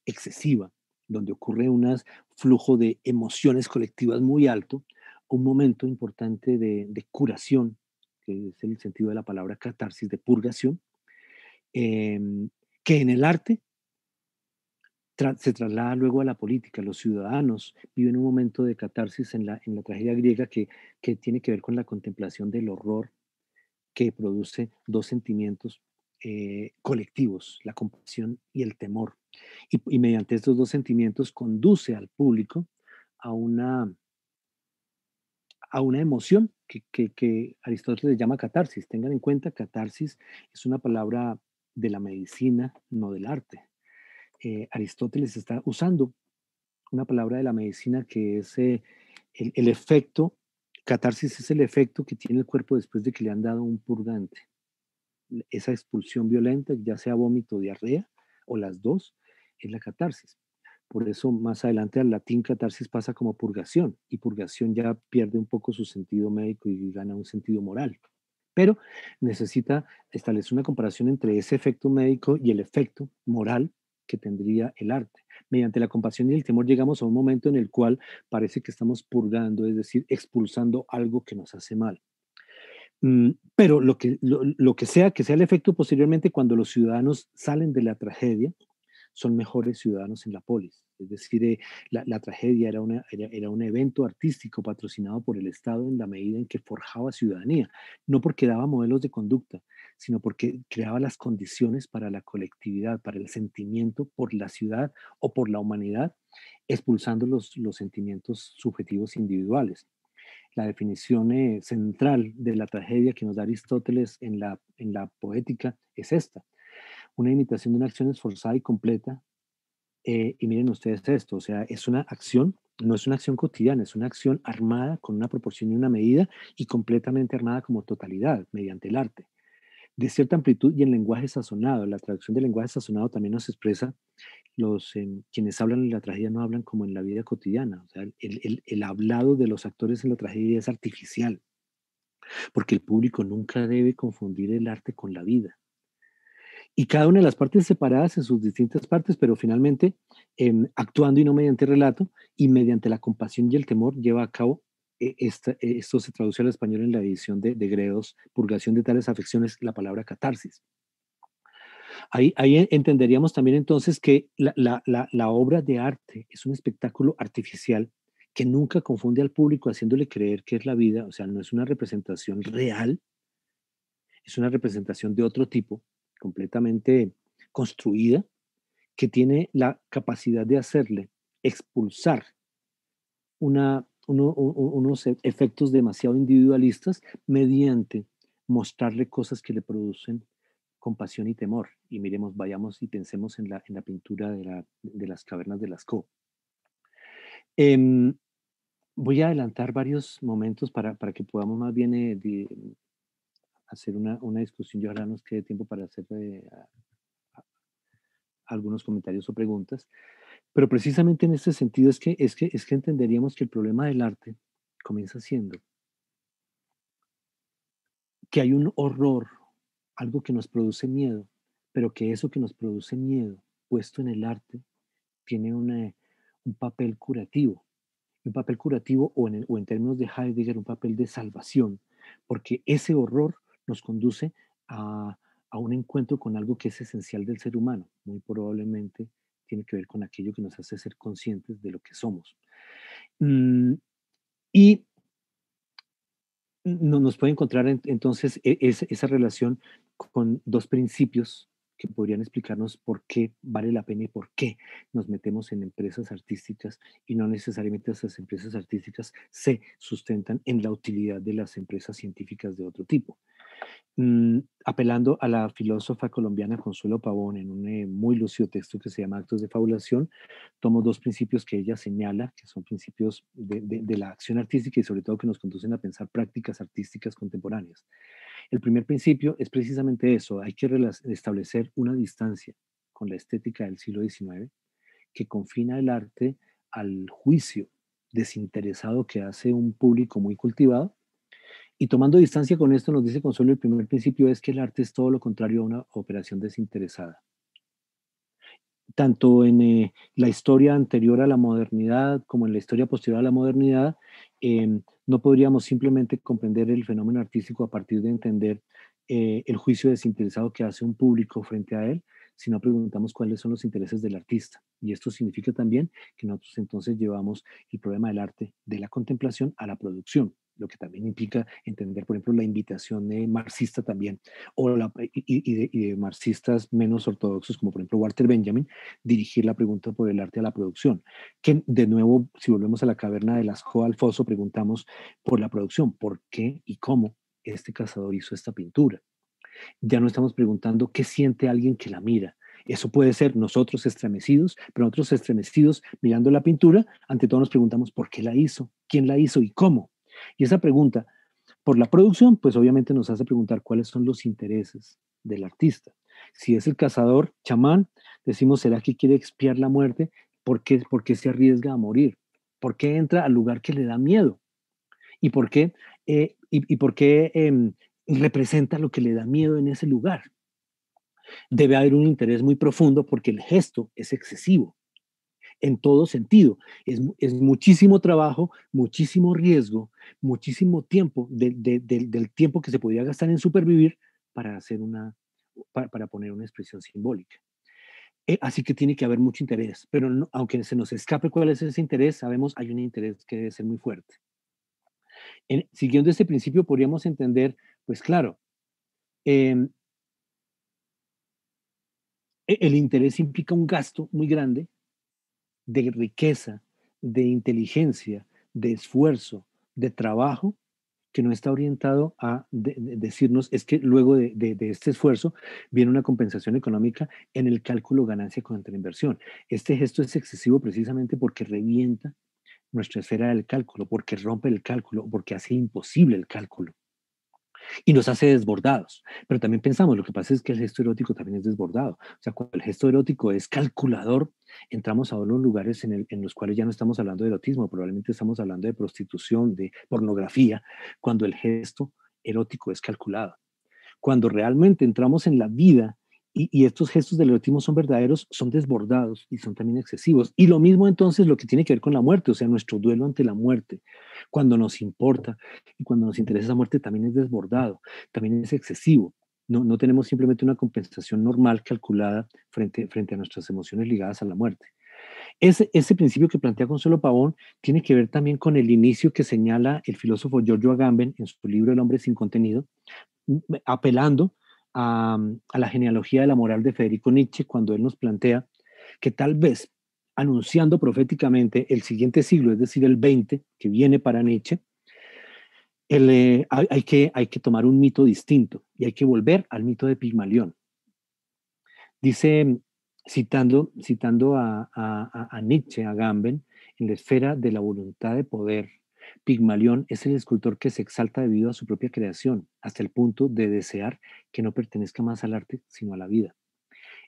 excesiva, donde ocurre un flujo de emociones colectivas muy alto, un momento importante de curación, que es el sentido de la palabra catarsis, de purgación, eh, que en el arte se traslada luego a la política. Los ciudadanos viven un momento de catarsis en la tragedia griega que tiene que ver con la contemplación del horror que produce dos sentimientos colectivos, la compasión y el temor. Y mediante estos dos sentimientos conduce al público a a una emoción que Aristóteles llama catarsis. Tengan en cuenta, catarsis es una palabra de la medicina, no del arte. Aristóteles está usando una palabra de la medicina que es el efecto, catarsis es el efecto que tiene el cuerpo después de que le han dado un purgante. Esa expulsión violenta, ya sea vómito o diarrea, o las dos, es la catarsis. Por eso más adelante al latín catarsis pasa como purgación, y purgación ya pierde un poco su sentido médico y gana un sentido moral. Pero necesita establecer una comparación entre ese efecto médico y el efecto moral que tendría el arte. Mediante la compasión y el temor llegamos a un momento en el cual parece que estamos purgando, es decir, expulsando algo que nos hace mal. Pero lo que sea el efecto posteriormente, cuando los ciudadanos salen de la tragedia, son mejores ciudadanos en la polis. Es decir, la tragedia era un evento artístico patrocinado por el Estado en la medida en que forjaba ciudadanía, no porque daba modelos de conducta, sino porque creaba las condiciones para la colectividad, para el sentimiento por la ciudad o por la humanidad, expulsando los sentimientos subjetivos individuales. La definición central de la tragedia que nos da Aristóteles en la poética es esta: una imitación de una acción esforzada y completa. Y miren ustedes esto, o sea, es una acción, no es una acción cotidiana, es una acción armada con una proporción y una medida, y completamente armada como totalidad mediante el arte, de cierta amplitud y en lenguaje sazonado. La traducción del lenguaje sazonado también nos expresa quienes hablan en la tragedia no hablan como en la vida cotidiana. O sea, el hablado de los actores en la tragedia es artificial, porque el público nunca debe confundir el arte con la vida. Y cada una de las partes separadas en sus distintas partes, pero finalmente actuando y no mediante relato, y mediante la compasión y el temor lleva a cabo, esto se traduce al español en la edición de Gredos, purgación de tales afecciones, la palabra catarsis. Ahí entenderíamos también entonces que la obra de arte es un espectáculo artificial que nunca confunde al público haciéndole creer que es la vida. O sea, no es una representación real, es una representación de otro tipo, completamente construida, que tiene la capacidad de hacerle expulsar unos efectos demasiado individualistas mediante mostrarle cosas que le producen compasión y temor. Y miremos, vayamos y pensemos en la pintura de las cavernas de Lascaux. Em, Voy a adelantar varios momentos para que podamos más bien hacer una discusión y ahora nos quede tiempo para hacer algunos comentarios o preguntas. Pero precisamente en este sentido es que entenderíamos que el problema del arte comienza siendo que hay un horror, algo que nos produce miedo, pero que eso que nos produce miedo, puesto en el arte, tiene un papel curativo. Un papel curativo o en términos de Heidegger, un papel de salvación, porque ese horror nos conduce a un encuentro con algo que es esencial del ser humano. Muy probablemente tiene que ver con aquello que nos hace ser conscientes de lo que somos. Mm, y nos puede encontrar entonces esa relación con dos principios que podrían explicarnos por qué vale la pena y por qué nos metemos en empresas artísticas, y no necesariamente esas empresas artísticas se sustentan en la utilidad de las empresas científicas de otro tipo. Apelando a la filósofa colombiana Consuelo Pavón en un muy lúcido texto que se llama Actos de Fabulación, tomo dos principios que ella señala, que son principios de la acción artística y sobre todo que nos conducen a pensar prácticas artísticas contemporáneas. El primer principio es precisamente eso: hay que establecer una distancia con la estética del siglo XIX que confina el arte al juicio desinteresado que hace un público muy cultivado. Y tomando distancia con esto, nos dice Consuelo, el primer principio es que el arte es todo lo contrario a una operación desinteresada. Tanto en la historia anterior a la modernidad como en la historia posterior a la modernidad, no podríamos simplemente comprender el fenómeno artístico a partir de entender el juicio desinteresado que hace un público frente a él, sino preguntamos cuáles son los intereses del artista. Y esto significa también que nosotros entonces llevamos el problema del arte de la contemplación a la producción, lo que también implica entender, por ejemplo, la invitación marxista también, y de marxistas menos ortodoxos, como por ejemplo Walter Benjamin, dirigir la pregunta por el arte a la producción. Que de nuevo, si volvemos a la caverna de Lascaux al foso, preguntamos por la producción, por qué y cómo este cazador hizo esta pintura. Ya no estamos preguntando qué siente alguien que la mira. Eso puede ser nosotros estremecidos, pero nosotros estremecidos mirando la pintura, ante todo nos preguntamos por qué la hizo, quién la hizo y cómo. Y esa pregunta por la producción, pues obviamente nos hace preguntar cuáles son los intereses del artista. Si es el cazador chamán, decimos, ¿será que quiere expiar la muerte por qué se arriesga a morir? ¿Por qué entra al lugar que le da miedo? ¿Y por qué, y por qué representa lo que le da miedo en ese lugar? Debe haber un interés muy profundo porque el gesto es excesivo en todo sentido. Es muchísimo trabajo, muchísimo riesgo, muchísimo tiempo del tiempo que se podía gastar en supervivir para hacer para poner una expresión simbólica. Así que tiene que haber mucho interés, pero aunque se nos escape cuál es ese interés, sabemos hay un interés que debe ser muy fuerte. Siguiendo este principio, podríamos entender, pues claro, em, el interés implica un gasto muy grande de riqueza, de inteligencia, de esfuerzo, de trabajo, que no está orientado a decirnos es que luego de este esfuerzo viene una compensación económica en el cálculo ganancia contra inversión. Este gesto es excesivo precisamente porque revienta nuestra esfera del cálculo, porque rompe el cálculo, porque hace imposible el cálculo y nos hace desbordados. Pero también pensamos, lo que pasa es que el gesto erótico también es desbordado. O sea, cuando el gesto erótico es calculador, entramos a unos lugares en los cuales ya no estamos hablando de erotismo, probablemente estamos hablando de prostitución, de pornografía, cuando el gesto erótico es calculado. Cuando realmente entramos en la vida y estos gestos del erotismo son verdaderos, son desbordados y son también excesivos. Y lo mismo entonces lo que tiene que ver con la muerte, o sea, nuestro duelo ante la muerte, cuando nos importa y cuando nos interesa esa muerte también es desbordado, también es excesivo. No tenemos simplemente una compensación normal calculada frente a nuestras emociones ligadas a la muerte. Ese principio que plantea Consuelo Pavón tiene que ver también con el inicio que señala el filósofo Giorgio Agamben en su libro El hombre sin contenido, apelando a la genealogía de la moral de Federico Nietzsche cuando él nos plantea que tal vez anunciando proféticamente el siguiente siglo, es decir, el 20 que viene para Nietzsche, hay que tomar un mito distinto y hay que volver al mito de Pigmalión. Dice, citando a Nietzsche, a Gamben, en la esfera de la voluntad de poder, Pigmalión es el escultor que se exalta debido a su propia creación, hasta el punto de desear que no pertenezca más al arte, sino a la vida.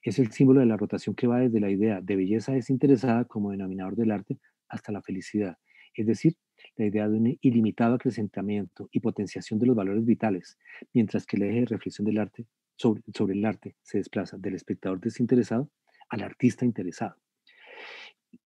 Es el símbolo de la rotación que va desde la idea de belleza desinteresada como denominador del arte hasta la felicidad, es decir, la idea de un ilimitado acrecentamiento y potenciación de los valores vitales, mientras que el eje de reflexión del arte sobre el arte se desplaza del espectador desinteresado al artista interesado.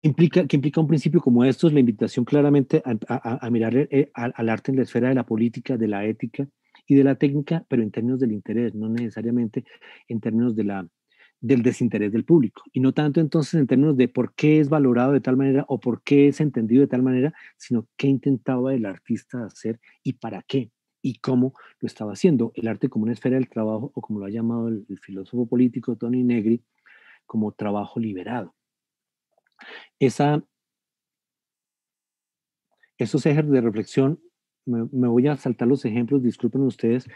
Que implica un principio como estos, la invitación claramente a mirar al arte en la esfera de la política, de la ética y de la técnica, pero en términos del interés, no necesariamente en términos del desinterés del público. Y no tanto entonces en términos de por qué es valorado de tal manera o por qué es entendido de tal manera, sino qué intentaba el artista hacer y para qué y cómo lo estaba haciendo. El arte como una esfera del trabajo, o como lo ha llamado el filósofo político Tony Negri, como trabajo liberado. Esa, esos ejes de reflexión, me voy a saltar los ejemplos, disculpen ustedes,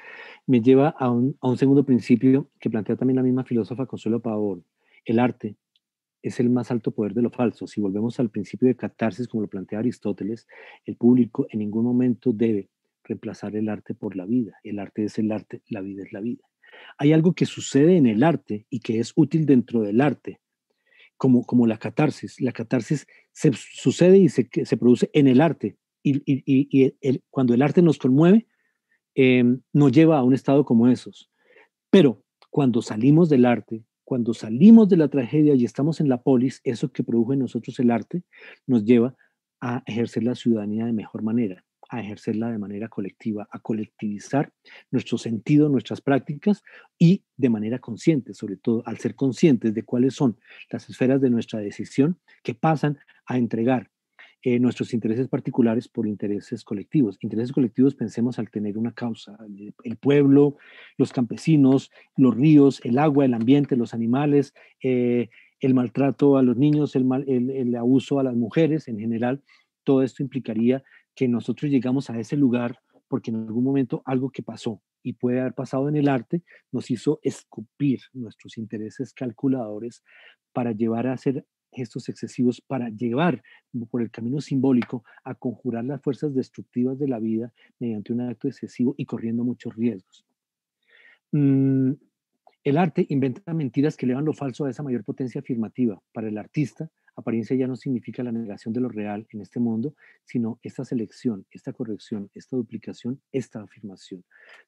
me lleva a un segundo principio que plantea también la misma filósofa Consuelo Pavón. El arte es el más alto poder de lo falso. Si volvemos al principio de catarsis, como lo plantea Aristóteles, el público en ningún momento debe reemplazar el arte por la vida. El arte es el arte, la vida es la vida. Hay algo que sucede en el arte y que es útil dentro del arte, como la catarsis. La catarsis sucede y se produce en el arte. Cuando el arte nos conmueve, nos lleva a un estado como esos. Pero cuando salimos del arte, cuando salimos de la tragedia y estamos en la polis, eso que produjo en nosotros el arte nos lleva a ejercer la ciudadanía de mejor manera, a ejercerla de manera colectiva, a colectivizar nuestro sentido, nuestras prácticas y de manera consciente, sobre todo al ser conscientes de cuáles son las esferas de nuestra decisión que pasan a entregar nuestros intereses particulares por intereses colectivos. Intereses colectivos, pensemos al tener una causa, el pueblo, los campesinos, los ríos, el agua, el ambiente, los animales, el maltrato a los niños, el abuso a las mujeres en general. Todo esto implicaría que nosotros llegamos a ese lugar porque en algún momento algo que pasó y puede haber pasado en el arte nos hizo escupir nuestros intereses calculadores para llevar a hacer gestos excesivos, para llevar por el camino simbólico a conjurar las fuerzas destructivas de la vida mediante un acto excesivo y corriendo muchos riesgos. Mm, el arte inventa mentiras que elevan lo falso a esa mayor potencia afirmativa. Para el artista, Apariencia ya no significa la negación de lo real en este mundo, sino esta selección, esta corrección, esta duplicación, esta afirmación,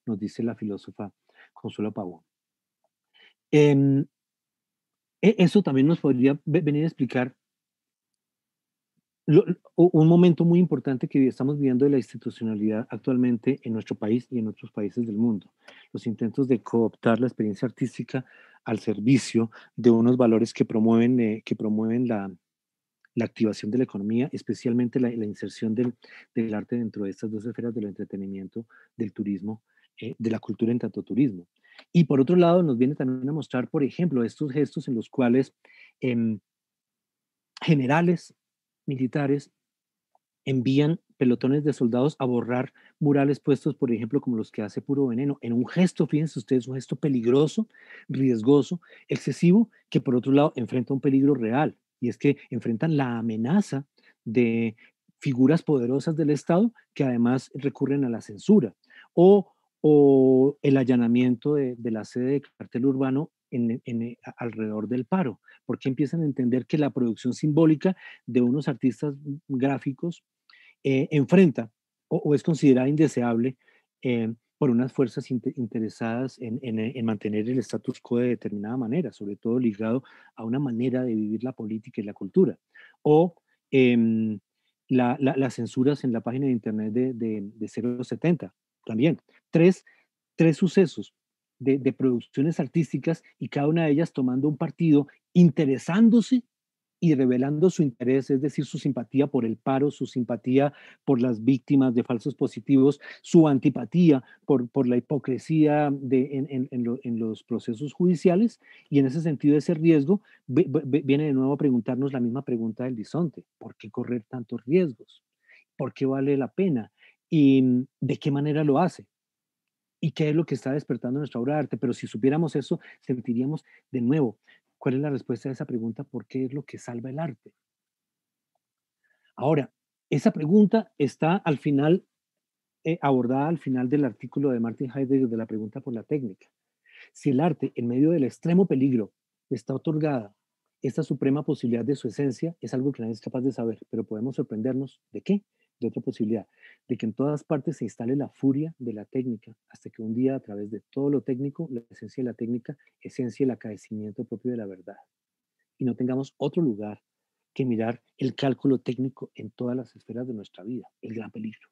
nos dice la filósofa Consuelo Pavón. Em, Eso también nos podría venir a explicar un momento muy importante que estamos viviendo de la institucionalidad actualmente en nuestro país y en otros países del mundo. Los intentos de cooptar la experiencia artística al servicio de unos valores que promueven la activación de la economía, especialmente la inserción del arte dentro de estas dos esferas del entretenimiento, del turismo, de la cultura en tanto turismo. Y por otro lado, nos viene también a mostrar, por ejemplo, estos gestos en los cuales em, generales militares envían pelotones de soldados a borrar murales puestos, por ejemplo, como los que hace Puro Veneno, en un gesto, fíjense ustedes, un gesto peligroso, riesgoso, excesivo, que por otro lado enfrenta un peligro real, y es que enfrentan la amenaza de figuras poderosas del Estado que además recurren a la censura, o el allanamiento de la sede de cartel urbano alrededor del paro, porque empiezan a entender que la producción simbólica de unos artistas gráficos enfrenta o es considerada indeseable por unas fuerzas interesadas en mantener el status quo de determinada manera, sobre todo ligado a una manera de vivir la política y la cultura. O em, las censuras en la página de internet de 070 también. Tres, tres sucesos de producciones artísticas y cada una de ellas tomando un partido, interesándose y revelando su interés, es decir, su simpatía por el paro, su simpatía por las víctimas de falsos positivos, su antipatía por la hipocresía en los procesos judiciales, y en ese sentido ese riesgo viene de nuevo a preguntarnos la misma pregunta del bisonte: ¿por qué correr tantos riesgos? ¿Por qué vale la pena? ¿Y de qué manera lo hace? ¿Y qué es lo que está despertando nuestra obra de arte? Pero si supiéramos eso, sentiríamos de nuevo cuál es la respuesta a esa pregunta: ¿por qué es lo que salva el arte? Ahora, esa pregunta está al final, abordada al final del artículo de Martin Heidegger de la pregunta por la técnica. Si el arte, en medio del extremo peligro, está otorgada esta suprema posibilidad de su esencia, es algo que nadie es capaz de saber, pero podemos sorprendernos de qué, de otra posibilidad, de que en todas partes se instale la furia de la técnica, hasta que un día, a través de todo lo técnico, la esencia de la técnica, esencia el acaecimiento propio de la verdad, y no tengamos otro lugar que mirar el cálculo técnico en todas las esferas de nuestra vida, el gran peligro.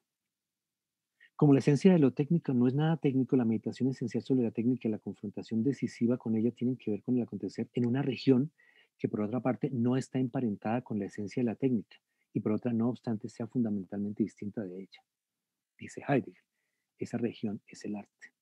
Como la esencia de lo técnico no es nada técnico, la meditación esencial sobre la técnica y la confrontación decisiva con ella tienen que ver con el acontecer en una región que por otra parte no está emparentada con la esencia de la técnica y por otra no obstante sea fundamentalmente distinta de ella. Dice Heidegger, esa región es el arte.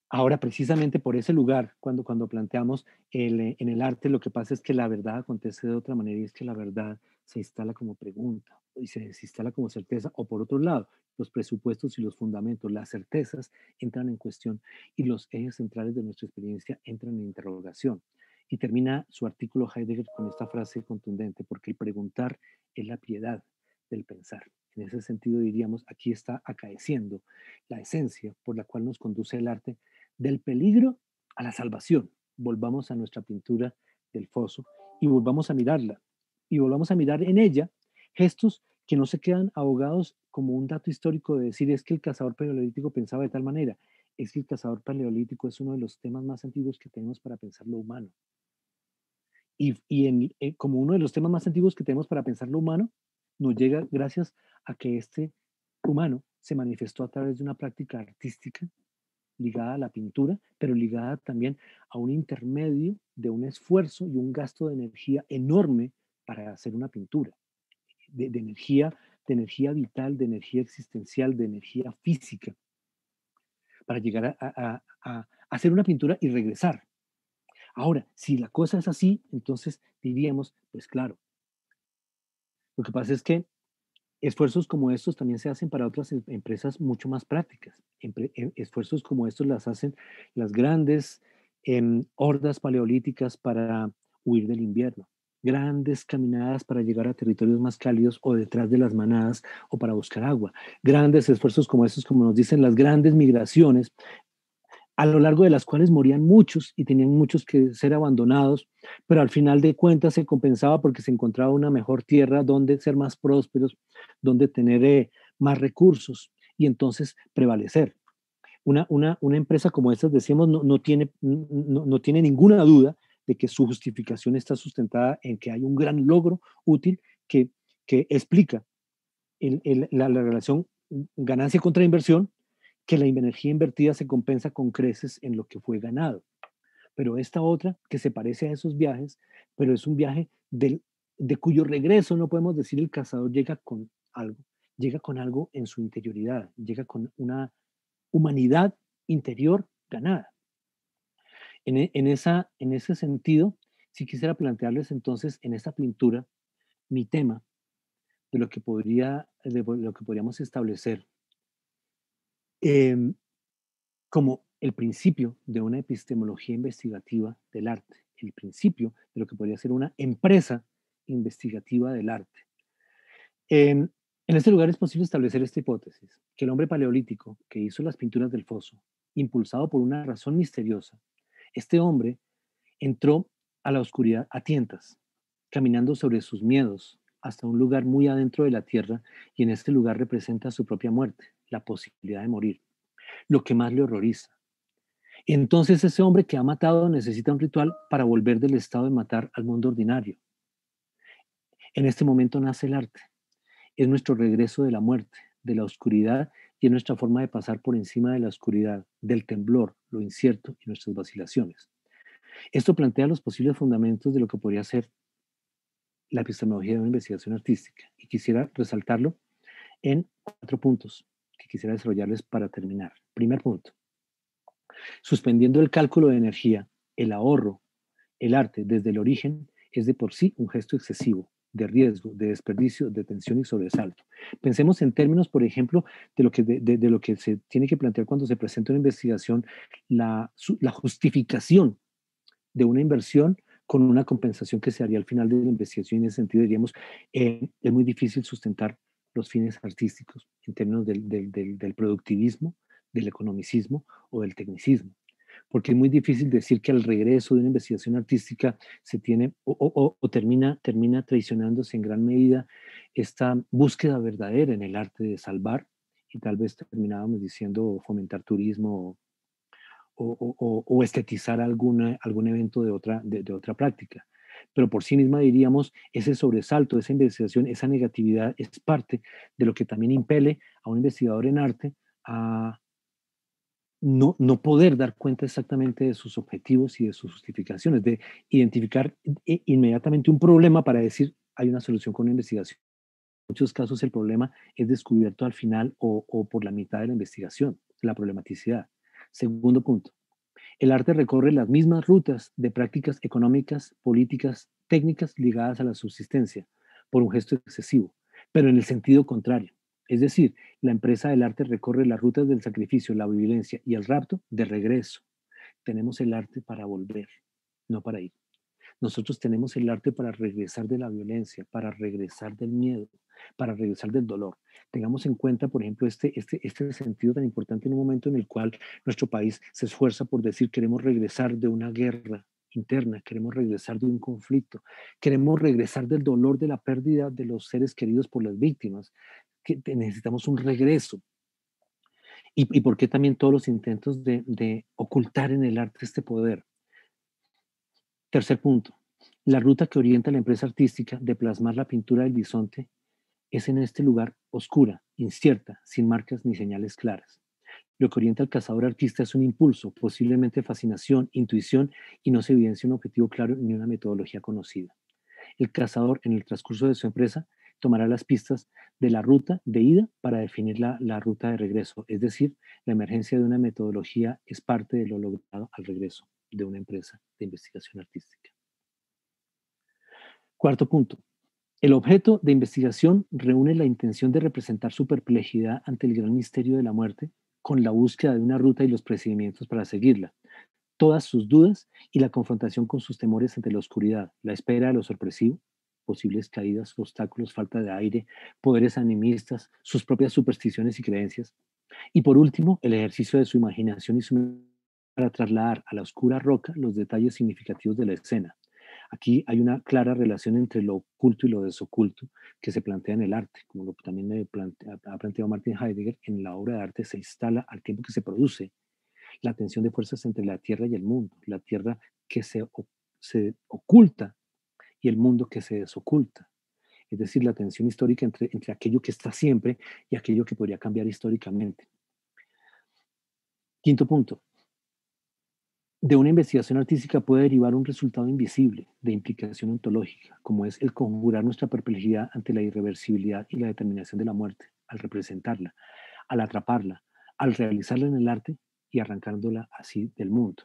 Ahora, precisamente por ese lugar, cuando planteamos en el arte, lo que pasa es que la verdad acontece de otra manera, y es que la verdad se instala como pregunta y se instala como certeza, o por otro lado, los presupuestos y los fundamentos, las certezas entran en cuestión y los ejes centrales de nuestra experiencia entran en interrogación. Y termina su artículo Heidegger con esta frase contundente: porque el preguntar es la piedad del pensar. En ese sentido diríamos, aquí está acaeciendo la esencia por la cual nos conduce el arte, del peligro a la salvación. Volvamos a nuestra pintura del foso y volvamos a mirarla. Y volvamos a mirar en ella gestos que no se quedan ahogados como un dato histórico de decir es que el cazador paleolítico pensaba de tal manera. Es que el cazador paleolítico es uno de los temas más antiguos que tenemos para pensar lo humano. Como uno de los temas más antiguos que tenemos para pensar lo humano, nos llega gracias a que este humano se manifestó a través de una práctica artística ligada a la pintura, pero ligada también a un intermedio de un esfuerzo y un gasto de energía enorme para hacer una pintura, de energía vital, de energía existencial, de energía física, para llegar a hacer una pintura y regresar. Ahora, si la cosa es así, entonces diríamos, pues claro, lo que pasa es que esfuerzos como estos también se hacen para otras empresas mucho más prácticas. Esfuerzos como estos las hacen las grandes hordas paleolíticas para huir del invierno. Grandes caminadas para llegar a territorios más cálidos o detrás de las manadas o para buscar agua. Grandes esfuerzos como estos, como nos dicen las grandes migraciones a lo largo de las cuales morían muchos y tenían muchos que ser abandonados, pero al final de cuentas se compensaba porque se encontraba una mejor tierra donde ser más prósperos, donde tener más recursos y entonces prevalecer. Una empresa como esta, decíamos, no tiene ninguna duda de que su justificación está sustentada en que hay un gran logro útil que, que explica la relación ganancia contra inversión, que la energía invertida se compensa con creces en lo que fue ganado. Pero esta otra, que se parece a esos viajes, pero es un viaje de cuyo regreso no podemos decir el cazador llega con algo en su interioridad, llega con una humanidad interior ganada. En ese sentido, si quisiera plantearles entonces en esta pintura mi tema de lo que podríamos establecer eh, como el principio de una epistemología investigativa del arte, el principio de lo que podría ser una empresa investigativa del arte. En este lugar es posible establecer esta hipótesis, que el hombre paleolítico que hizo las pinturas del foso, impulsado por una razón misteriosa, este hombre entró a la oscuridad a tientas, caminando sobre sus miedos hasta un lugar muy adentro de la tierra y en este lugar representa su propia muerte, la posibilidad de morir, lo que más le horroriza. Entonces ese hombre que ha matado necesita un ritual para volver del estado de matar al mundo ordinario. En este momento nace el arte. Es nuestro regreso de la muerte, de la oscuridad y es nuestra forma de pasar por encima de la oscuridad, del temblor, lo incierto y nuestras vacilaciones. Esto plantea los posibles fundamentos de lo que podría ser la epistemología de una investigación artística y quisiera resaltarlo en 4 puntos que quisiera desarrollarles para terminar. Primer punto, suspendiendo el cálculo de energía, el ahorro, el arte desde el origen es de por sí un gesto excesivo, de riesgo, de desperdicio, de tensión y sobresalto. Pensemos en términos, por ejemplo, de lo que se tiene que plantear cuando se presenta una investigación, la justificación de una inversión con una compensación que se haría al final de la investigación. En ese sentido, diríamos, es muy difícil sustentar los fines artísticos en términos del productivismo, del economicismo o del tecnicismo. Porque es muy difícil decir que al regreso de una investigación artística se tiene o termina traicionándose en gran medida esta búsqueda verdadera en el arte de salvar y tal vez terminábamos diciendo fomentar turismo o estetizar algún evento de otra práctica. Pero por sí misma diríamos, ese sobresalto, esa investigación, esa negatividad es parte de lo que también impele a un investigador en arte a no poder dar cuenta exactamente de sus objetivos y de sus justificaciones, de identificar inmediatamente un problema para decir, hay una solución con una investigación. En muchos casos el problema es descubierto al final o por la mitad de la investigación, la problematicidad. Segundo punto, el arte recorre las mismas rutas de prácticas económicas, políticas, técnicas ligadas a la subsistencia, por un gesto excesivo, pero en el sentido contrario. Es decir, la empresa del arte recorre las rutas del sacrificio, la violencia y el rapto de regreso. Tenemos el arte para volver, no para ir. Nosotros tenemos el arte para regresar de la violencia, para regresar del miedo, para regresar del dolor. Tengamos en cuenta, por ejemplo, este sentido tan importante en un momento en el cual nuestro país se esfuerza por decir queremos regresar de una guerra interna, queremos regresar de un conflicto, queremos regresar del dolor de la pérdida de los seres queridos por las víctimas, que necesitamos un regreso. Y por qué también todos los intentos de ocultar en el arte este poder? Tercer punto, la ruta que orienta a la empresa artística de plasmar la pintura del bisonte es en este lugar oscura, incierta, sin marcas ni señales claras. Lo que orienta al cazador artista es un impulso, posiblemente fascinación, intuición, y no se evidencia un objetivo claro ni una metodología conocida. El cazador, en el transcurso de su empresa, tomará las pistas de la ruta de ida para definir la ruta de regreso, es decir, la emergencia de una metodología es parte de lo logrado al regreso de una empresa de investigación artística. Cuarto punto. El objeto de investigación reúne la intención de representar su perplejidad ante el gran misterio de la muerte con la búsqueda de una ruta y los procedimientos para seguirla, todas sus dudas y la confrontación con sus temores ante la oscuridad, la espera de lo sorpresivo, posibles caídas, obstáculos, falta de aire, poderes animistas, sus propias supersticiones y creencias. Y por último, el ejercicio de su imaginación y su para trasladar a la oscura roca los detalles significativos de la escena. Aquí hay una clara relación entre lo oculto y lo desoculto que se plantea en el arte, como lo también ha planteado Martin Heidegger. En la obra de arte se instala al tiempo que se produce la tensión de fuerzas entre la tierra y el mundo, la tierra que se oculta y el mundo que se desoculta. Es decir, la tensión histórica entre aquello que está siempre y aquello que podría cambiar históricamente. Quinto punto. De una investigación artística puede derivar un resultado invisible de implicación ontológica, como es el conjurar nuestra perplejidad ante la irreversibilidad y la determinación de la muerte, al representarla, al atraparla, al realizarla en el arte y arrancándola así del mundo.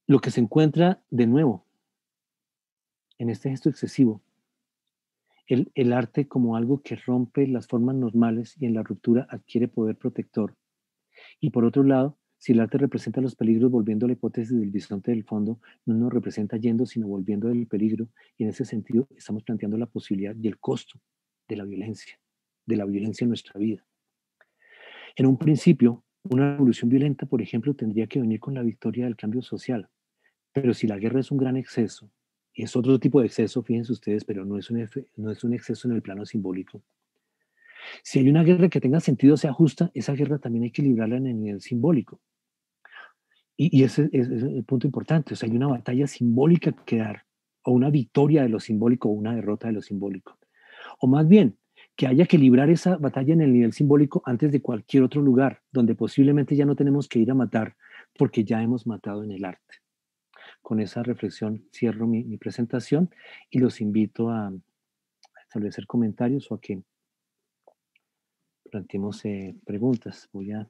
Lo que se encuentra de nuevo en este gesto excesivo, el arte como algo que rompe las formas normales y en la ruptura adquiere poder protector. Y por otro lado, si el arte representa los peligros volviendo a la hipótesis del bisonte del fondo, no nos representa yendo, sino volviendo del peligro, y en ese sentido estamos planteando la posibilidad y el costo de la violencia en nuestra vida. En un principio, una revolución violenta, por ejemplo, tendría que venir con la victoria del cambio social, pero si la guerra es un gran exceso, y es otro tipo de exceso, fíjense ustedes, pero no es un exceso en el plano simbólico. Si hay una guerra que tenga sentido, sea justa, esa guerra también hay que librarla en el nivel simbólico. Y ese es el punto importante. O sea, hay una batalla simbólica que dar, o una victoria de lo simbólico, o una derrota de lo simbólico. O más bien, que haya que librar esa batalla en el nivel simbólico antes de cualquier otro lugar, donde posiblemente ya no tenemos que ir a matar, porque ya hemos matado en el arte. Con esa reflexión cierro mi presentación y los invito a establecer comentarios o a que planteemos preguntas. Voy a,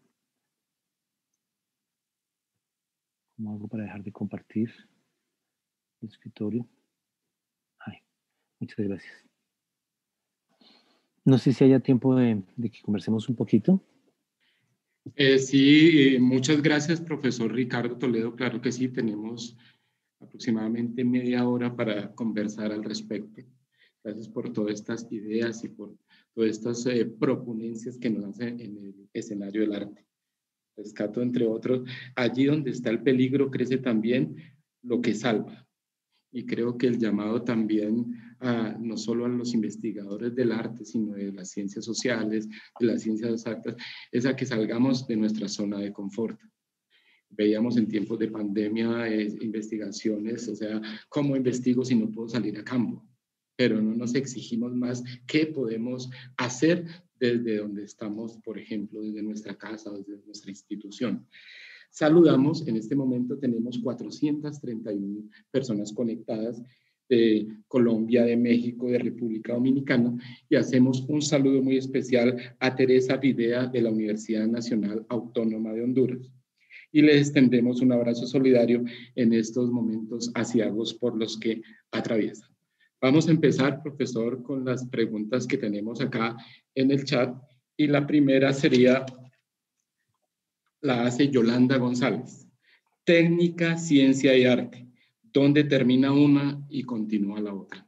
¿cómo hago para dejar de compartir el escritorio? Ay, muchas gracias. No sé si haya tiempo de que conversemos un poquito. Sí, muchas gracias, profesor Ricardo Toledo. Claro que sí, tenemos aproximadamente media hora para conversar al respecto. Gracias por todas estas ideas y por todas estas proponencias que nos hacen en el escenario del arte. Rescato, entre otros, allí donde está el peligro crece también lo que salva. Y creo que el llamado también no solo a los investigadores del arte, sino de las ciencias sociales, de las ciencias exactas, es a que salgamos de nuestra zona de confort. Veíamos en tiempos de pandemia investigaciones, o sea, ¿cómo investigo si no puedo salir a campo? Pero no nos exigimos más qué podemos hacer desde donde estamos, por ejemplo, desde nuestra casa o desde nuestra institución. Saludamos, en este momento tenemos 431 personas conectadas de Colombia, de México, de República Dominicana, y hacemos un saludo muy especial a Teresa Videa de la Universidad Nacional Autónoma de Honduras. Y le extendemos un abrazo solidario en estos momentos aciagos por los que atraviesan. Vamos a empezar, profesor, con las preguntas que tenemos acá en el chat. Y la primera sería, la hace Yolanda González. Técnica, ciencia y arte. ¿Dónde termina una y continúa la otra?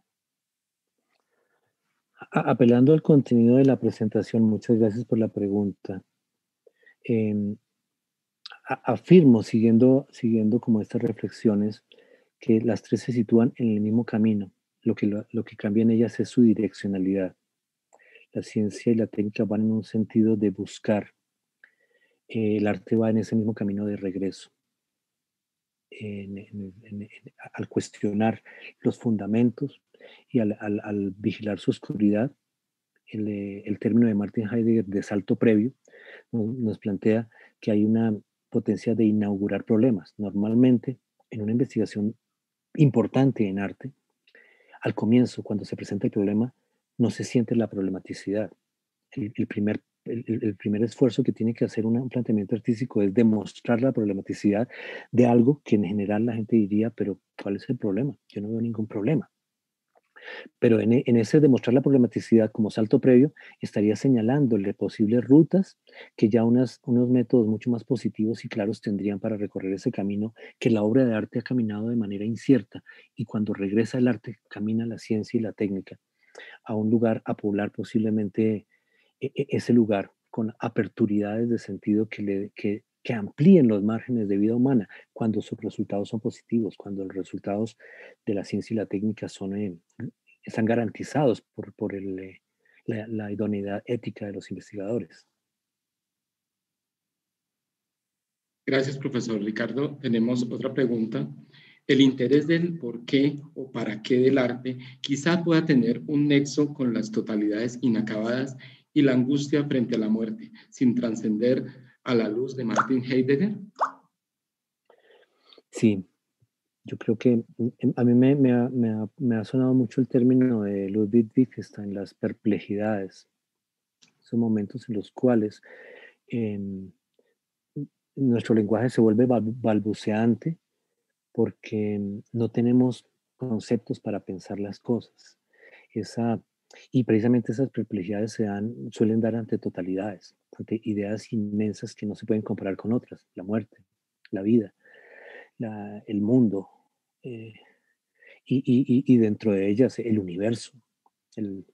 Apelando al contenido de la presentación, muchas gracias por la pregunta. Eh, Afirmo, siguiendo como estas reflexiones, que las tres se sitúan en el mismo camino. Lo que cambia en ellas es su direccionalidad. La ciencia y la técnica van en un sentido de buscar. El arte va en ese mismo camino de regreso. Al cuestionar los fundamentos y al vigilar su oscuridad, el término de Martin Heidegger de salto previo nos plantea que hay una potencia de inaugurar problemas. Normalmente, en una investigación importante en arte, al comienzo, cuando se presenta el problema, no se siente la problematicidad. El primer esfuerzo que tiene que hacer un planteamiento artístico es demostrar la problematicidad de algo que en general la gente diría, pero ¿cuál es el problema? Yo no veo ningún problema. Pero en ese demostrar la problematicidad como salto previo, estaría señalándole posibles rutas que ya unos métodos mucho más positivos y claros tendrían para recorrer ese camino que la obra de arte ha caminado de manera incierta, y cuando regresa el arte camina la ciencia y la técnica a un lugar a poblar posiblemente ese lugar con aperturidades de sentido que que amplíen los márgenes de vida humana cuando sus resultados son positivos, cuando los resultados de la ciencia y la técnica están garantizados por la idoneidad ética de los investigadores. Gracias, profesor Ricardo. Tenemos otra pregunta. El interés del por qué o para qué del arte quizá pueda tener un nexo con las totalidades inacabadas y la angustia frente a la muerte, sin trascender a la luz de Martin Heidegger. Sí, yo creo que a mí me ha sonado mucho el término de Ludwig Wittgenstein, las perplejidades, esos momentos en los cuales em, nuestro lenguaje se vuelve balbuceante porque no tenemos conceptos para pensar las cosas. Esa, y precisamente esas perplejidades suelen dar ante totalidades, ante ideas inmensas que no se pueden comparar con otras, la muerte, la vida, el mundo, eh, y dentro de ellas el universo, el,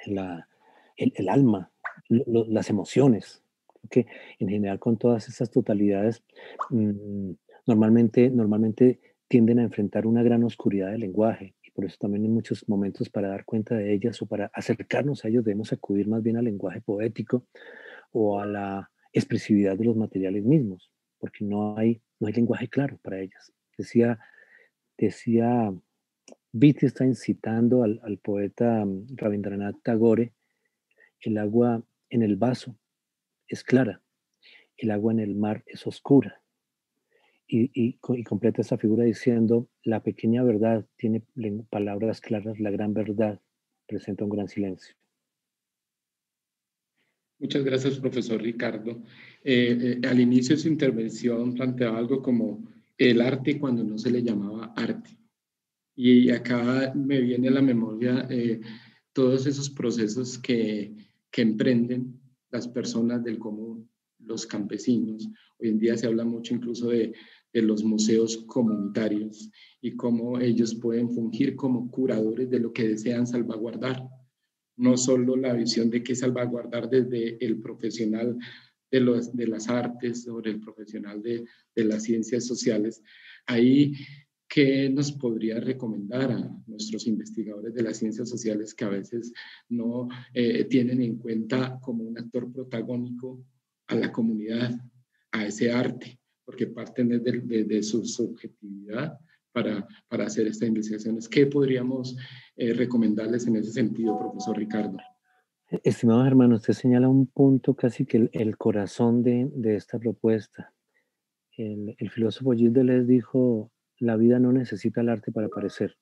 la- el alma, las emociones. Que en general con todas esas totalidades mm, normalmente tienden a enfrentar una gran oscuridad del lenguaje y por eso también en muchos momentos para dar cuenta de ellas o para acercarnos a ellos debemos acudir más bien al lenguaje poético o a la expresividad de los materiales mismos, porque no hay lenguaje claro para ellas. Decía Wittgenstein citando al poeta Rabindranath Tagore, el agua en el vaso es clara, el agua en el mar es oscura. Y completa esa figura diciendo, la pequeña verdad tiene palabras claras, la gran verdad presenta un gran silencio. Muchas gracias, profesor Ricardo. Al inicio de su intervención planteaba algo como el arte cuando no se le llamaba arte. Y acá me viene a la memoria todos esos procesos que emprenden las personas del común, los campesinos. Hoy en día se habla mucho incluso de los museos comunitarios y cómo ellos pueden fungir como curadores de lo que desean salvaguardar. No solo la visión de qué salvaguardar desde el profesional de las artes o el profesional de las ciencias sociales. Ahí, ¿qué nos podría recomendar a nuestros investigadores de las ciencias sociales que a veces no tienen en cuenta como un actor protagónico a la comunidad, a ese arte? Porque parten de su subjetividad para hacer estas investigaciones. ¿Qué podríamos recomendarles en ese sentido, profesor Ricardo? Estimado Germán, usted señala un punto casi que el corazón de esta propuesta. El filósofo Gilles Deleuze dijo, la vida no necesita el arte para aparecer.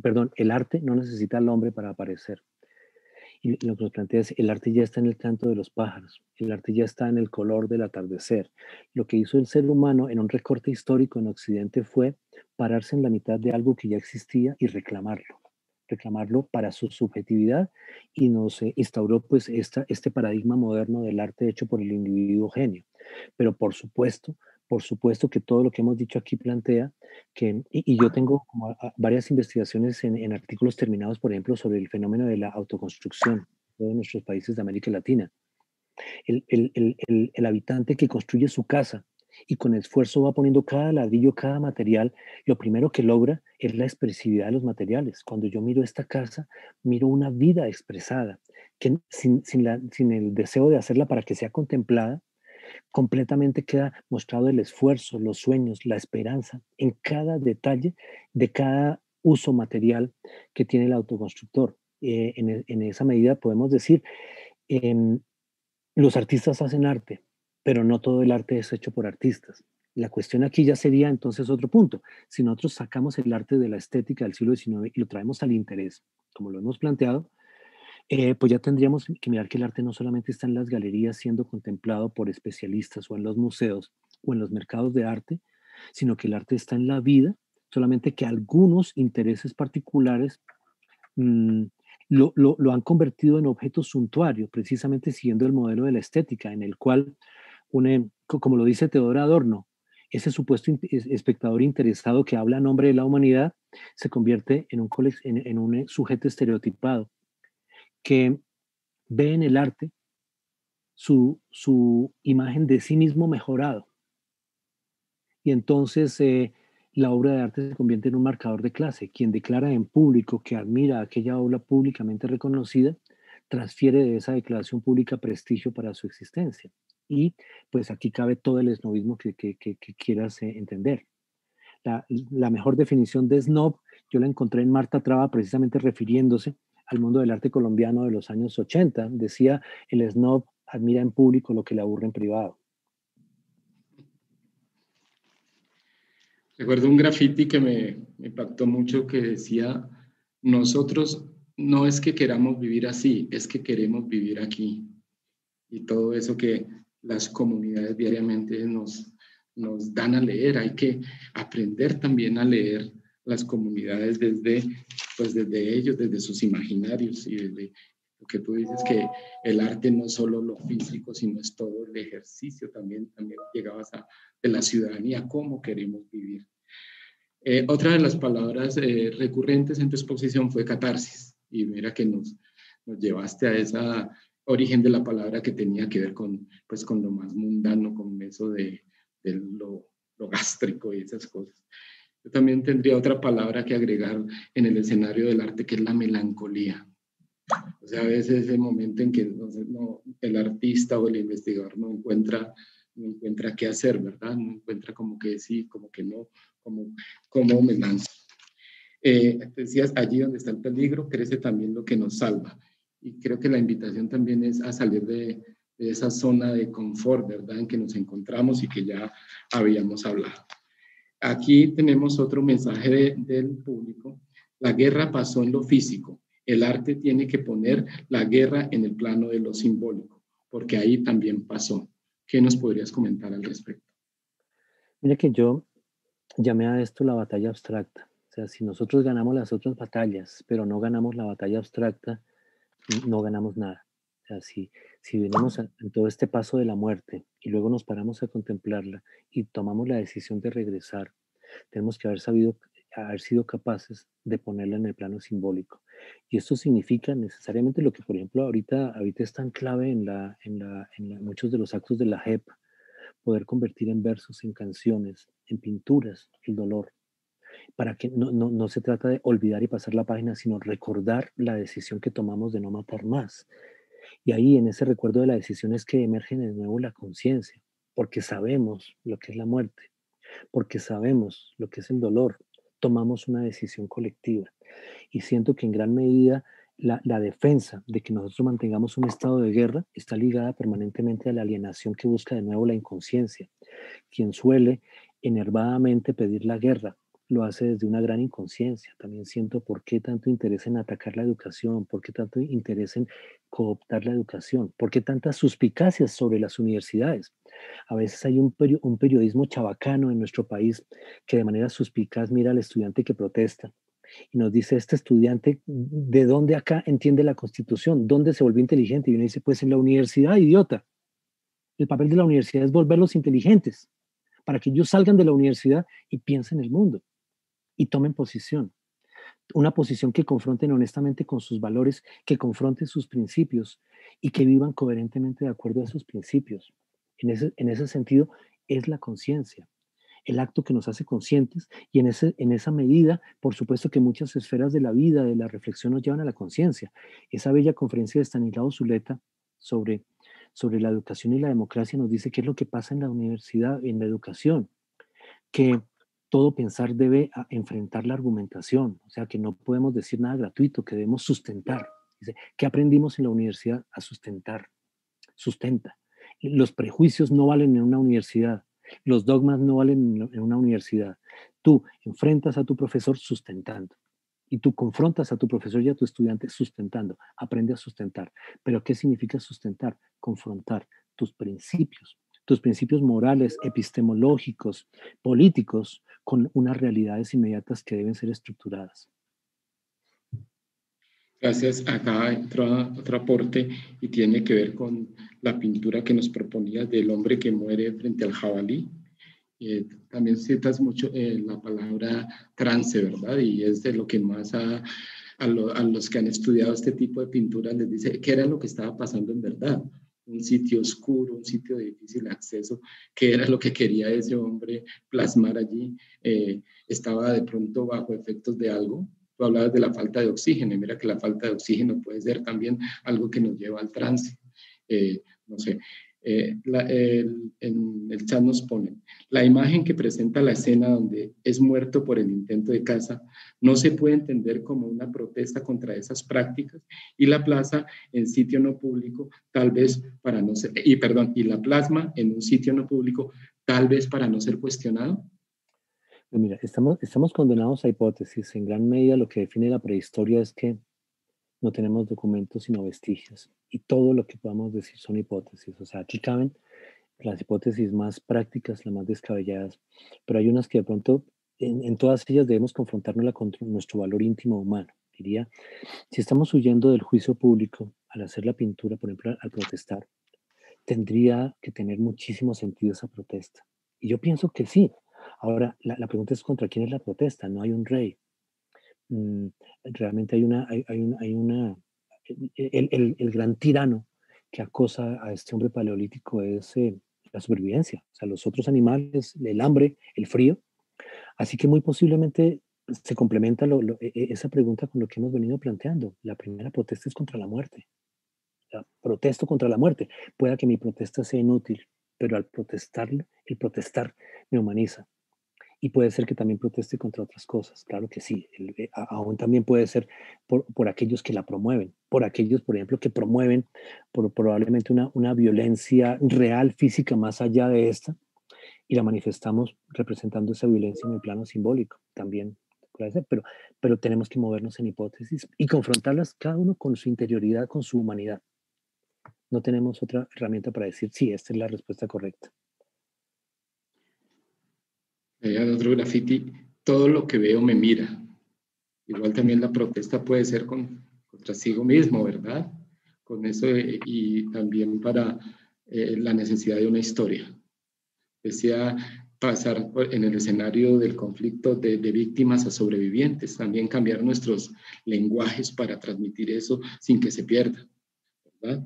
Perdón, el arte no necesita al hombre para aparecer. Y lo que nos plantea es, el arte ya está en el canto de los pájaros, el arte ya está en el color del atardecer. Lo que hizo el ser humano en un recorte histórico en Occidente fue pararse en la mitad de algo que ya existía y reclamarlo para su subjetividad y nos instauró pues este paradigma moderno del arte hecho por el individuo genio. Pero por supuesto que todo lo que hemos dicho aquí plantea y yo tengo como varias investigaciones en artículos terminados, por ejemplo, sobre el fenómeno de la autoconstrucción de nuestros países de América Latina. El habitante que construye su casa y con esfuerzo va poniendo cada ladrillo, cada material, lo primero que logra es la expresividad de los materiales. Cuando yo miro esta casa, miro una vida expresada, que sin el deseo de hacerla para que sea contemplada, completamente queda mostrado el esfuerzo, los sueños, la esperanza en cada detalle de cada uso material que tiene el autoconstructor. En esa medida podemos decir, em, los artistas hacen arte, pero no todo el arte es hecho por artistas. La cuestión aquí ya sería entonces otro punto. Si nosotros sacamos el arte de la estética del siglo XIX y lo traemos al interés, como lo hemos planteado, pues ya tendríamos que mirar que el arte no solamente está en las galerías siendo contemplado por especialistas o en los museos o en los mercados de arte, sino que el arte está en la vida, solamente que algunos intereses particulares mm, lo han convertido en objeto suntuario, precisamente siguiendo el modelo de la estética, en el cual, como lo dice Teodoro Adorno, ese supuesto espectador interesado que habla a nombre de la humanidad se convierte en un sujeto estereotipado que ve en el arte su imagen de sí mismo mejorado. Y entonces la obra de arte se convierte en un marcador de clase. Quien declara en público que admira aquella obra públicamente reconocida, transfiere de esa declaración pública prestigio para su existencia. Y pues aquí cabe todo el esnobismo que quieras entender. La mejor definición de snob yo la encontré en Marta Traba, precisamente refiriéndose al mundo del arte colombiano de los años 80. Decía, el snob admira en público lo que le aburre en privado. Recuerdo un graffiti que me impactó mucho que decía, nosotros no es que queramos vivir así, es que queremos vivir aquí. Y todo eso que las comunidades diariamente nos dan a leer, hay que aprender también a leer las comunidades desde ellos, desde sus imaginarios y desde lo que tú dices que el arte no es solo lo físico, sino es todo el ejercicio también llegabas de la ciudadanía, cómo queremos vivir. Otra de las palabras recurrentes en tu exposición fue catarsis, y mira que nos llevaste a esa origen de la palabra que tenía que ver pues, con lo más mundano, con eso de lo gástrico y esas cosas. Yo también tendría otra palabra que agregar en el escenario del arte, que es la melancolía. O sea, a veces ese momento en que el artista o el investigador no encuentra qué hacer, ¿verdad? No encuentra como que sí, como que no, como me lanzo. Decías, allí donde está el peligro, crece también lo que nos salva. Y creo que la invitación también es a salir de esa zona de confort, ¿verdad? En que nos encontramos y que ya habíamos hablado. Aquí tenemos otro mensaje del público. La guerra pasó en lo físico. El arte tiene que poner la guerra en el plano de lo simbólico, porque ahí también pasó. ¿Qué nos podrías comentar al respecto? Mira que yo llamé a esto la batalla abstracta. O sea, si nosotros ganamos las otras batallas, pero no ganamos la batalla abstracta, no ganamos nada. O sea, si venimos en todo este paso de la muerte y luego nos paramos a contemplarla y tomamos la decisión de regresar, tenemos que haber sido capaces de ponerla en el plano simbólico. Y esto significa necesariamente lo que, por ejemplo, ahorita es tan clave en muchos de los actos de la JEP, poder convertir en versos, en canciones, en pinturas, el dolor, para que no se trata de olvidar y pasar la página, sino recordar la decisión que tomamos de no matar más. Y ahí en ese recuerdo de la decisión es que emerge de nuevo la conciencia, porque sabemos lo que es la muerte, porque sabemos lo que es el dolor, tomamos una decisión colectiva. Y siento que en gran medida la defensa de que nosotros mantengamos un estado de guerra está ligada permanentemente a la alienación que busca de nuevo la inconsciencia. Quien suele enervadamente pedir la guerra lo hace desde una gran inconsciencia. También siento por qué tanto interés en atacar la educación, por qué tanto interés en cooptar la educación, por qué tantas suspicacias sobre las universidades. A veces hay un periodismo chabacano en nuestro país que de manera suspicaz mira al estudiante que protesta y nos dice, este estudiante, ¿de dónde acá entiende la Constitución? ¿Dónde se volvió inteligente? Y uno dice, pues en la universidad, idiota. El papel de la universidad es volverlos inteligentes, para que ellos salgan de la universidad y piensen el mundo y tomen posición. Una posición que confronten honestamente con sus valores, que confronten sus principios y que vivan coherentemente de acuerdo a esos principios. En ese sentido, es la conciencia, el acto que nos hace conscientes y en esa medida, por supuesto que muchas esferas de la vida, de la reflexión nos llevan a la conciencia. Esa bella conferencia de Stanislao Zuleta sobre la educación y la democracia nos dice qué es lo que pasa en la universidad, en la educación, que todo pensar debe enfrentar la argumentación, o sea, que no podemos decir nada gratuito, que debemos sustentar. Dice, ¿qué aprendimos en la universidad? A sustentar, sustenta. Los prejuicios no valen en una universidad, los dogmas no valen en una universidad. Tú enfrentas a tu profesor sustentando y tú confrontas a tu profesor y a tu estudiante sustentando. Aprende a sustentar. ¿Pero qué significa sustentar? Confrontar tus principios morales, epistemológicos, políticos, con unas realidades inmediatas que deben ser estructuradas. Gracias. Acá entra otro aporte y tiene que ver con la pintura que nos proponías del hombre que muere frente al jabalí. También citas mucho la palabra trance, ¿verdad? Y es de lo que más a los que han estudiado este tipo de pinturas les dice qué era lo que estaba pasando en verdad. un sitio oscuro, un sitio de difícil acceso, que era lo que quería ese hombre plasmar allí. Estaba de pronto bajo efectos de algo. Tú hablabas de la falta de oxígeno, y mira que la falta de oxígeno puede ser también algo que nos lleva al trance. No sé, en el chat nos ponen, la imagen que presenta la escena donde es muerto por el intento de caza no se puede entender como una protesta contra esas prácticas, y la plaza en sitio no público, tal vez para no ser, y la plasma en un sitio no público, tal vez para no ser cuestionado. Pues mira, estamos condenados a hipótesis. En gran medida lo que define la prehistoria es que no tenemos documentos sino vestigios. Y todo lo que podamos decir son hipótesis. O sea, aquí caben las hipótesis más prácticas, las más descabelladas, pero hay unas que de pronto, en todas ellas debemos confrontarnos con nuestro valor íntimo humano. Diría, si estamos huyendo del juicio público al hacer la pintura, por ejemplo, al protestar, tendría que tener muchísimo sentido esa protesta. Y yo pienso que sí. Ahora, la pregunta es contra quién es la protesta. No hay un rey. Mm, realmente hay una el gran tirano que acosa a este hombre paleolítico es la supervivencia, o sea, los otros animales, el hambre, el frío. Así que muy posiblemente se complementa esa pregunta con lo que hemos venido planteando. La primera protesta es contra la muerte. Protesto contra la muerte. Pueda que mi protesta sea inútil, pero al protestar, el protestar me humaniza. Y puede ser que también proteste contra otras cosas, claro que sí. Aún también puede ser por aquellos que la promueven, por aquellos, por ejemplo, que promueven probablemente una violencia real, física, más allá de esta, y la manifestamos representando esa violencia en el plano simbólico. También puede ser, pero tenemos que movernos en hipótesis y confrontarlas cada uno con su interioridad, con su humanidad. No tenemos otra herramienta para decir, sí, esta es la respuesta correcta. Allá otro graffiti, todo lo que veo me mira. Igual también la protesta puede ser contra sí mismo, ¿verdad? Con eso y también para la necesidad de una historia. Decía pasar en el escenario del conflicto de víctimas a sobrevivientes, también cambiar nuestros lenguajes para transmitir eso sin que se pierda, ¿verdad?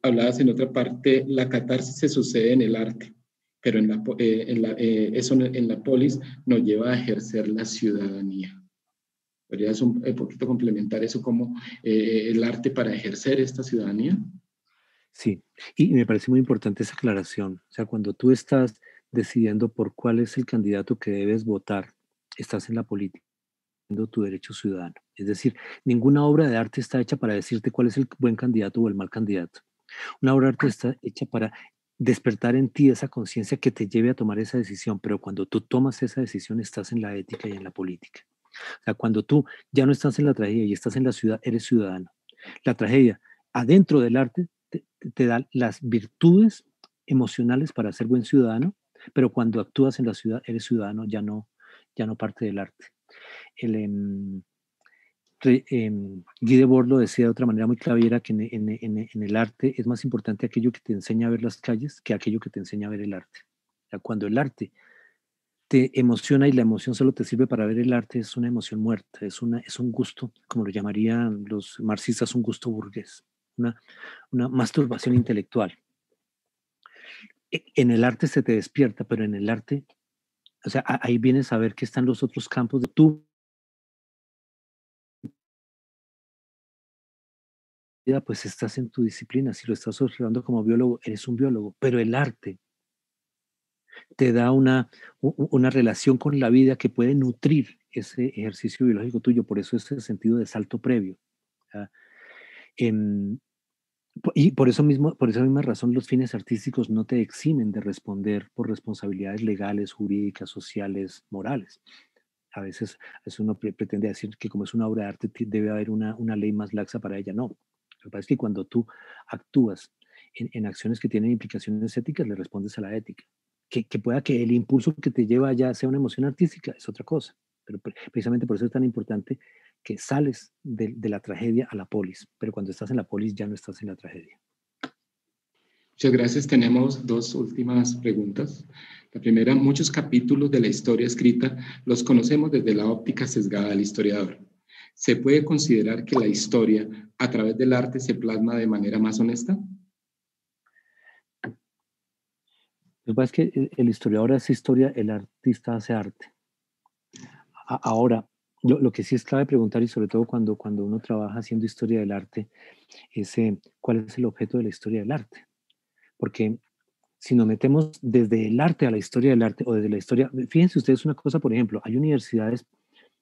Hablabas en otra parte, la catarsis se sucede en el arte, pero eso en la polis nos lleva a ejercer la ciudadanía. ¿Podrías un poquito complementar eso como el arte para ejercer esta ciudadanía? Sí, y me parece muy importante esa aclaración. O sea, cuando tú estás decidiendo por cuál es el candidato que debes votar, estás en la política, tu derecho ciudadano. Es decir, ninguna obra de arte está hecha para decirte cuál es el buen candidato o el mal candidato. Una obra de arte está hecha para despertar en ti esa conciencia que te lleve a tomar esa decisión, pero cuando tú tomas esa decisión estás en la ética y en la política. O sea, cuando tú ya no estás en la tragedia y estás en la ciudad, eres ciudadano. La tragedia, adentro del arte, te da las virtudes emocionales para ser buen ciudadano, pero cuando actúas en la ciudad, eres ciudadano, ya no parte del arte. El, Guy Debord lo decía de otra manera muy clara, y era que en el arte es más importante aquello que te enseña a ver las calles que aquello que te enseña a ver el arte. O sea, cuando el arte te emociona y la emoción solo te sirve para ver el arte, es una emoción muerta, es un gusto, como lo llamarían los marxistas, un gusto burgués, una masturbación intelectual. En el arte se te despierta, pero en el arte, o sea, ahí vienes a ver que están los otros campos de tu vida, pues estás en tu disciplina. Si lo estás observando como biólogo, eres un biólogo, pero el arte te da una relación con la vida que puede nutrir ese ejercicio biológico tuyo. Por eso ese sentido de salto previo. ¿Ya? Y por esa misma razón, los fines artísticos no te eximen de responder por responsabilidades legales, jurídicas, sociales, morales. A veces uno pretende decir que como es una obra de arte debe haber una ley más laxa para ella. No. Lo que pasa es que cuando tú actúas en acciones que tienen implicaciones éticas, le respondes a la ética. Que pueda que el impulso que te lleva allá sea una emoción artística, es otra cosa. Pero precisamente por eso es tan importante que sales de la tragedia a la polis. Pero cuando estás en la polis ya no estás en la tragedia. Muchas gracias. Tenemos dos últimas preguntas. La primera, muchos capítulos de la historia escrita los conocemos desde la óptica sesgada del historiador. ¿Se puede considerar que la historia a través del arte se plasma de manera más honesta? que pasa es que el historiador hace historia, el artista hace arte. Ahora, lo que sí es clave preguntar, y sobre todo cuando uno trabaja haciendo historia del arte, es cuál es el objeto de la historia del arte. Porque si nos metemos desde el arte a la historia del arte, o desde la historia, fíjense ustedes una cosa, por ejemplo, hay universidades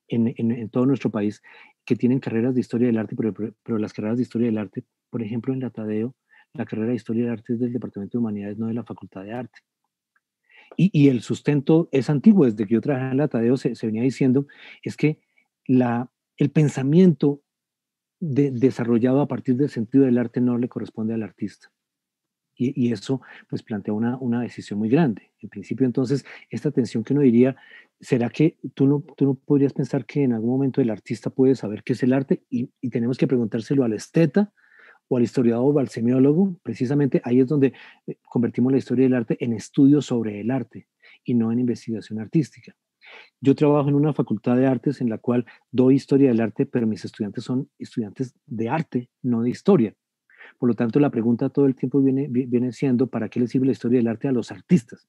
en todo nuestro país que tienen carreras de historia del arte, pero las carreras de historia del arte, por ejemplo, en la Tadeo, la carrera de historia del arte es del Departamento de Humanidades, no de la Facultad de Arte. Y el sustento es antiguo, desde que yo trabajaba en la Tadeo se venía diciendo, es que el pensamiento desarrollado a partir del sentido del arte no le corresponde al artista. Y eso pues plantea una decisión muy grande. En principio, entonces, esta tensión que uno diría, ¿será que tú no podrías pensar que en algún momento el artista puede saber qué es el arte? Y tenemos que preguntárselo al esteta o al historiador o al semiólogo. Precisamente ahí es donde convertimos la historia del arte en estudio sobre el arte y no en investigación artística. Yo trabajo en una facultad de artes en la cual doy historia del arte, pero mis estudiantes son estudiantes de arte, no de historia. Por lo tanto, la pregunta todo el tiempo viene siendo, ¿para qué le sirve la historia del arte a los artistas?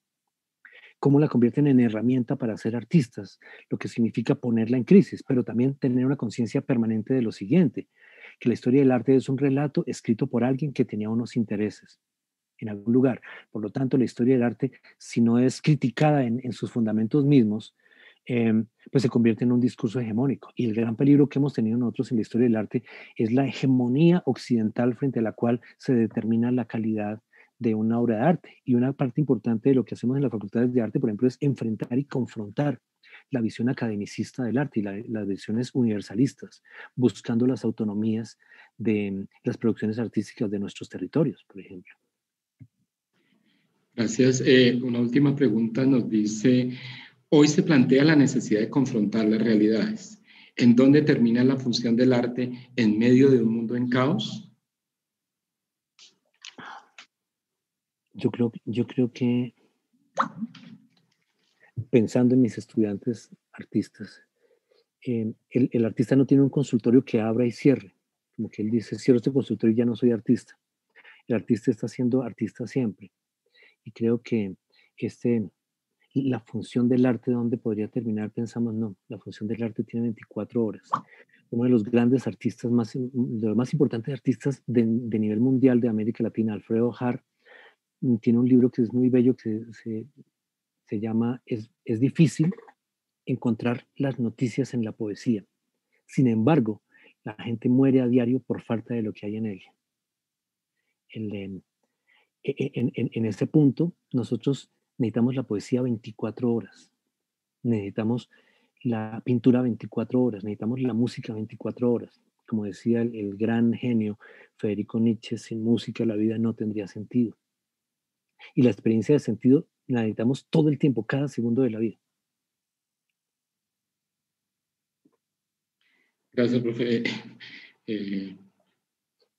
¿Cómo la convierten en herramienta para ser artistas? Lo que significa ponerla en crisis, pero también tener una conciencia permanente de lo siguiente, que la historia del arte es un relato escrito por alguien que tenía unos intereses en algún lugar. Por lo tanto, la historia del arte, si no es criticada en sus fundamentos mismos, pues se convierte en un discurso hegemónico. Y el gran peligro que hemos tenido nosotros en la historia del arte es la hegemonía occidental frente a la cual se determina la calidad de una obra de arte. Y una parte importante de lo que hacemos en las facultades de arte, por ejemplo, es enfrentar y confrontar la visión academicista del arte y las visiones universalistas, buscando las autonomías de las producciones artísticas de nuestros territorios, por ejemplo. Gracias. Una última pregunta nos dice, hoy se plantea la necesidad de confrontar las realidades. ¿En dónde termina la función del arte en medio de un mundo en caos? Yo creo que pensando en mis estudiantes artistas, el artista no tiene un consultorio que abra y cierre. Como que él dice, cierro este consultorio y ya no soy artista. El artista está siendo artista siempre. Y creo que este, la función del arte, ¿dónde podría terminar? Pensamos, no, la función del arte tiene 24 horas. Uno de los grandes artistas, de los más importantes artistas de nivel mundial de América Latina, Alfredo Harp, tiene un libro que es muy bello que se llama es difícil encontrar las noticias en la poesía. Sin embargo, la gente muere a diario por falta de lo que hay en él. En este punto, nosotros necesitamos la poesía 24 horas, necesitamos la pintura 24 horas, necesitamos la música 24 horas. Como decía el gran genio Federico Nietzsche, sin música la vida no tendría sentido. Y la experiencia de sentido la necesitamos todo el tiempo, cada segundo de la vida. Gracias, profe.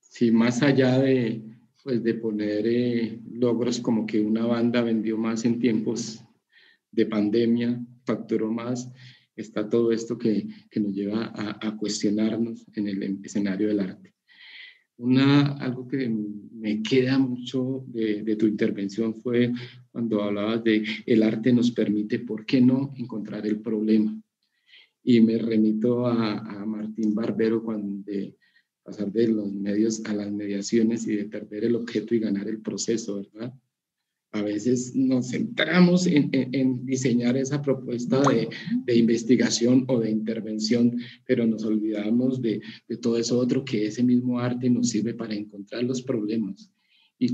Sí, más allá de, pues, de poner logros como que una banda vendió más en tiempos de pandemia, facturó más, está todo esto que nos lleva a cuestionarnos en el escenario del arte. Algo que me queda mucho de tu intervención fue cuando hablabas de el arte nos permite, ¿por qué no?, encontrar el problema. Y me remito a Martín Barbero cuando de pasar de los medios a las mediaciones y de perder el objeto y ganar el proceso, ¿verdad? A veces nos centramos en diseñar esa propuesta de investigación o de intervención, pero nos olvidamos de todo eso otro que ese mismo arte nos sirve para encontrar los problemas. Y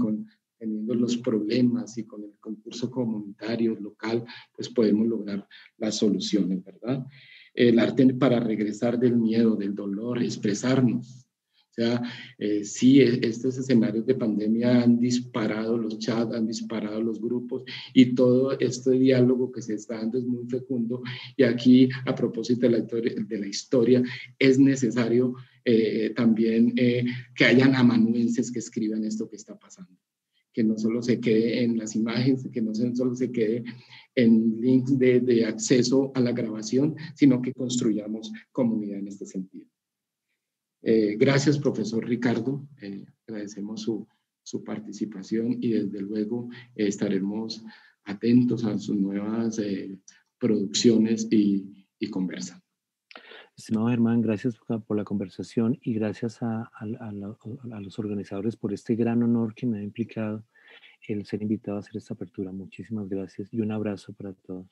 teniendo los problemas y con el concurso comunitario, local, pues podemos lograr las soluciones, ¿verdad? El arte para regresar del miedo, del dolor, expresarnos. O sea, sí, estos escenarios de pandemia han disparado los chats, han disparado los grupos y todo este diálogo que se está dando es muy fecundo. Y aquí, a propósito de la historia es necesario también que hayan amanuenses que escriban esto que está pasando. Que no solo se quede en las imágenes, que no solo se quede en links de acceso a la grabación, sino que construyamos comunidad en este sentido. Gracias, profesor Ricardo. Agradecemos su participación y desde luego estaremos atentos a sus nuevas producciones y conversan. Estimado Germán, gracias por la conversación y gracias a los organizadores por este gran honor que me ha implicado el ser invitado a hacer esta apertura. Muchísimas gracias y un abrazo para todos.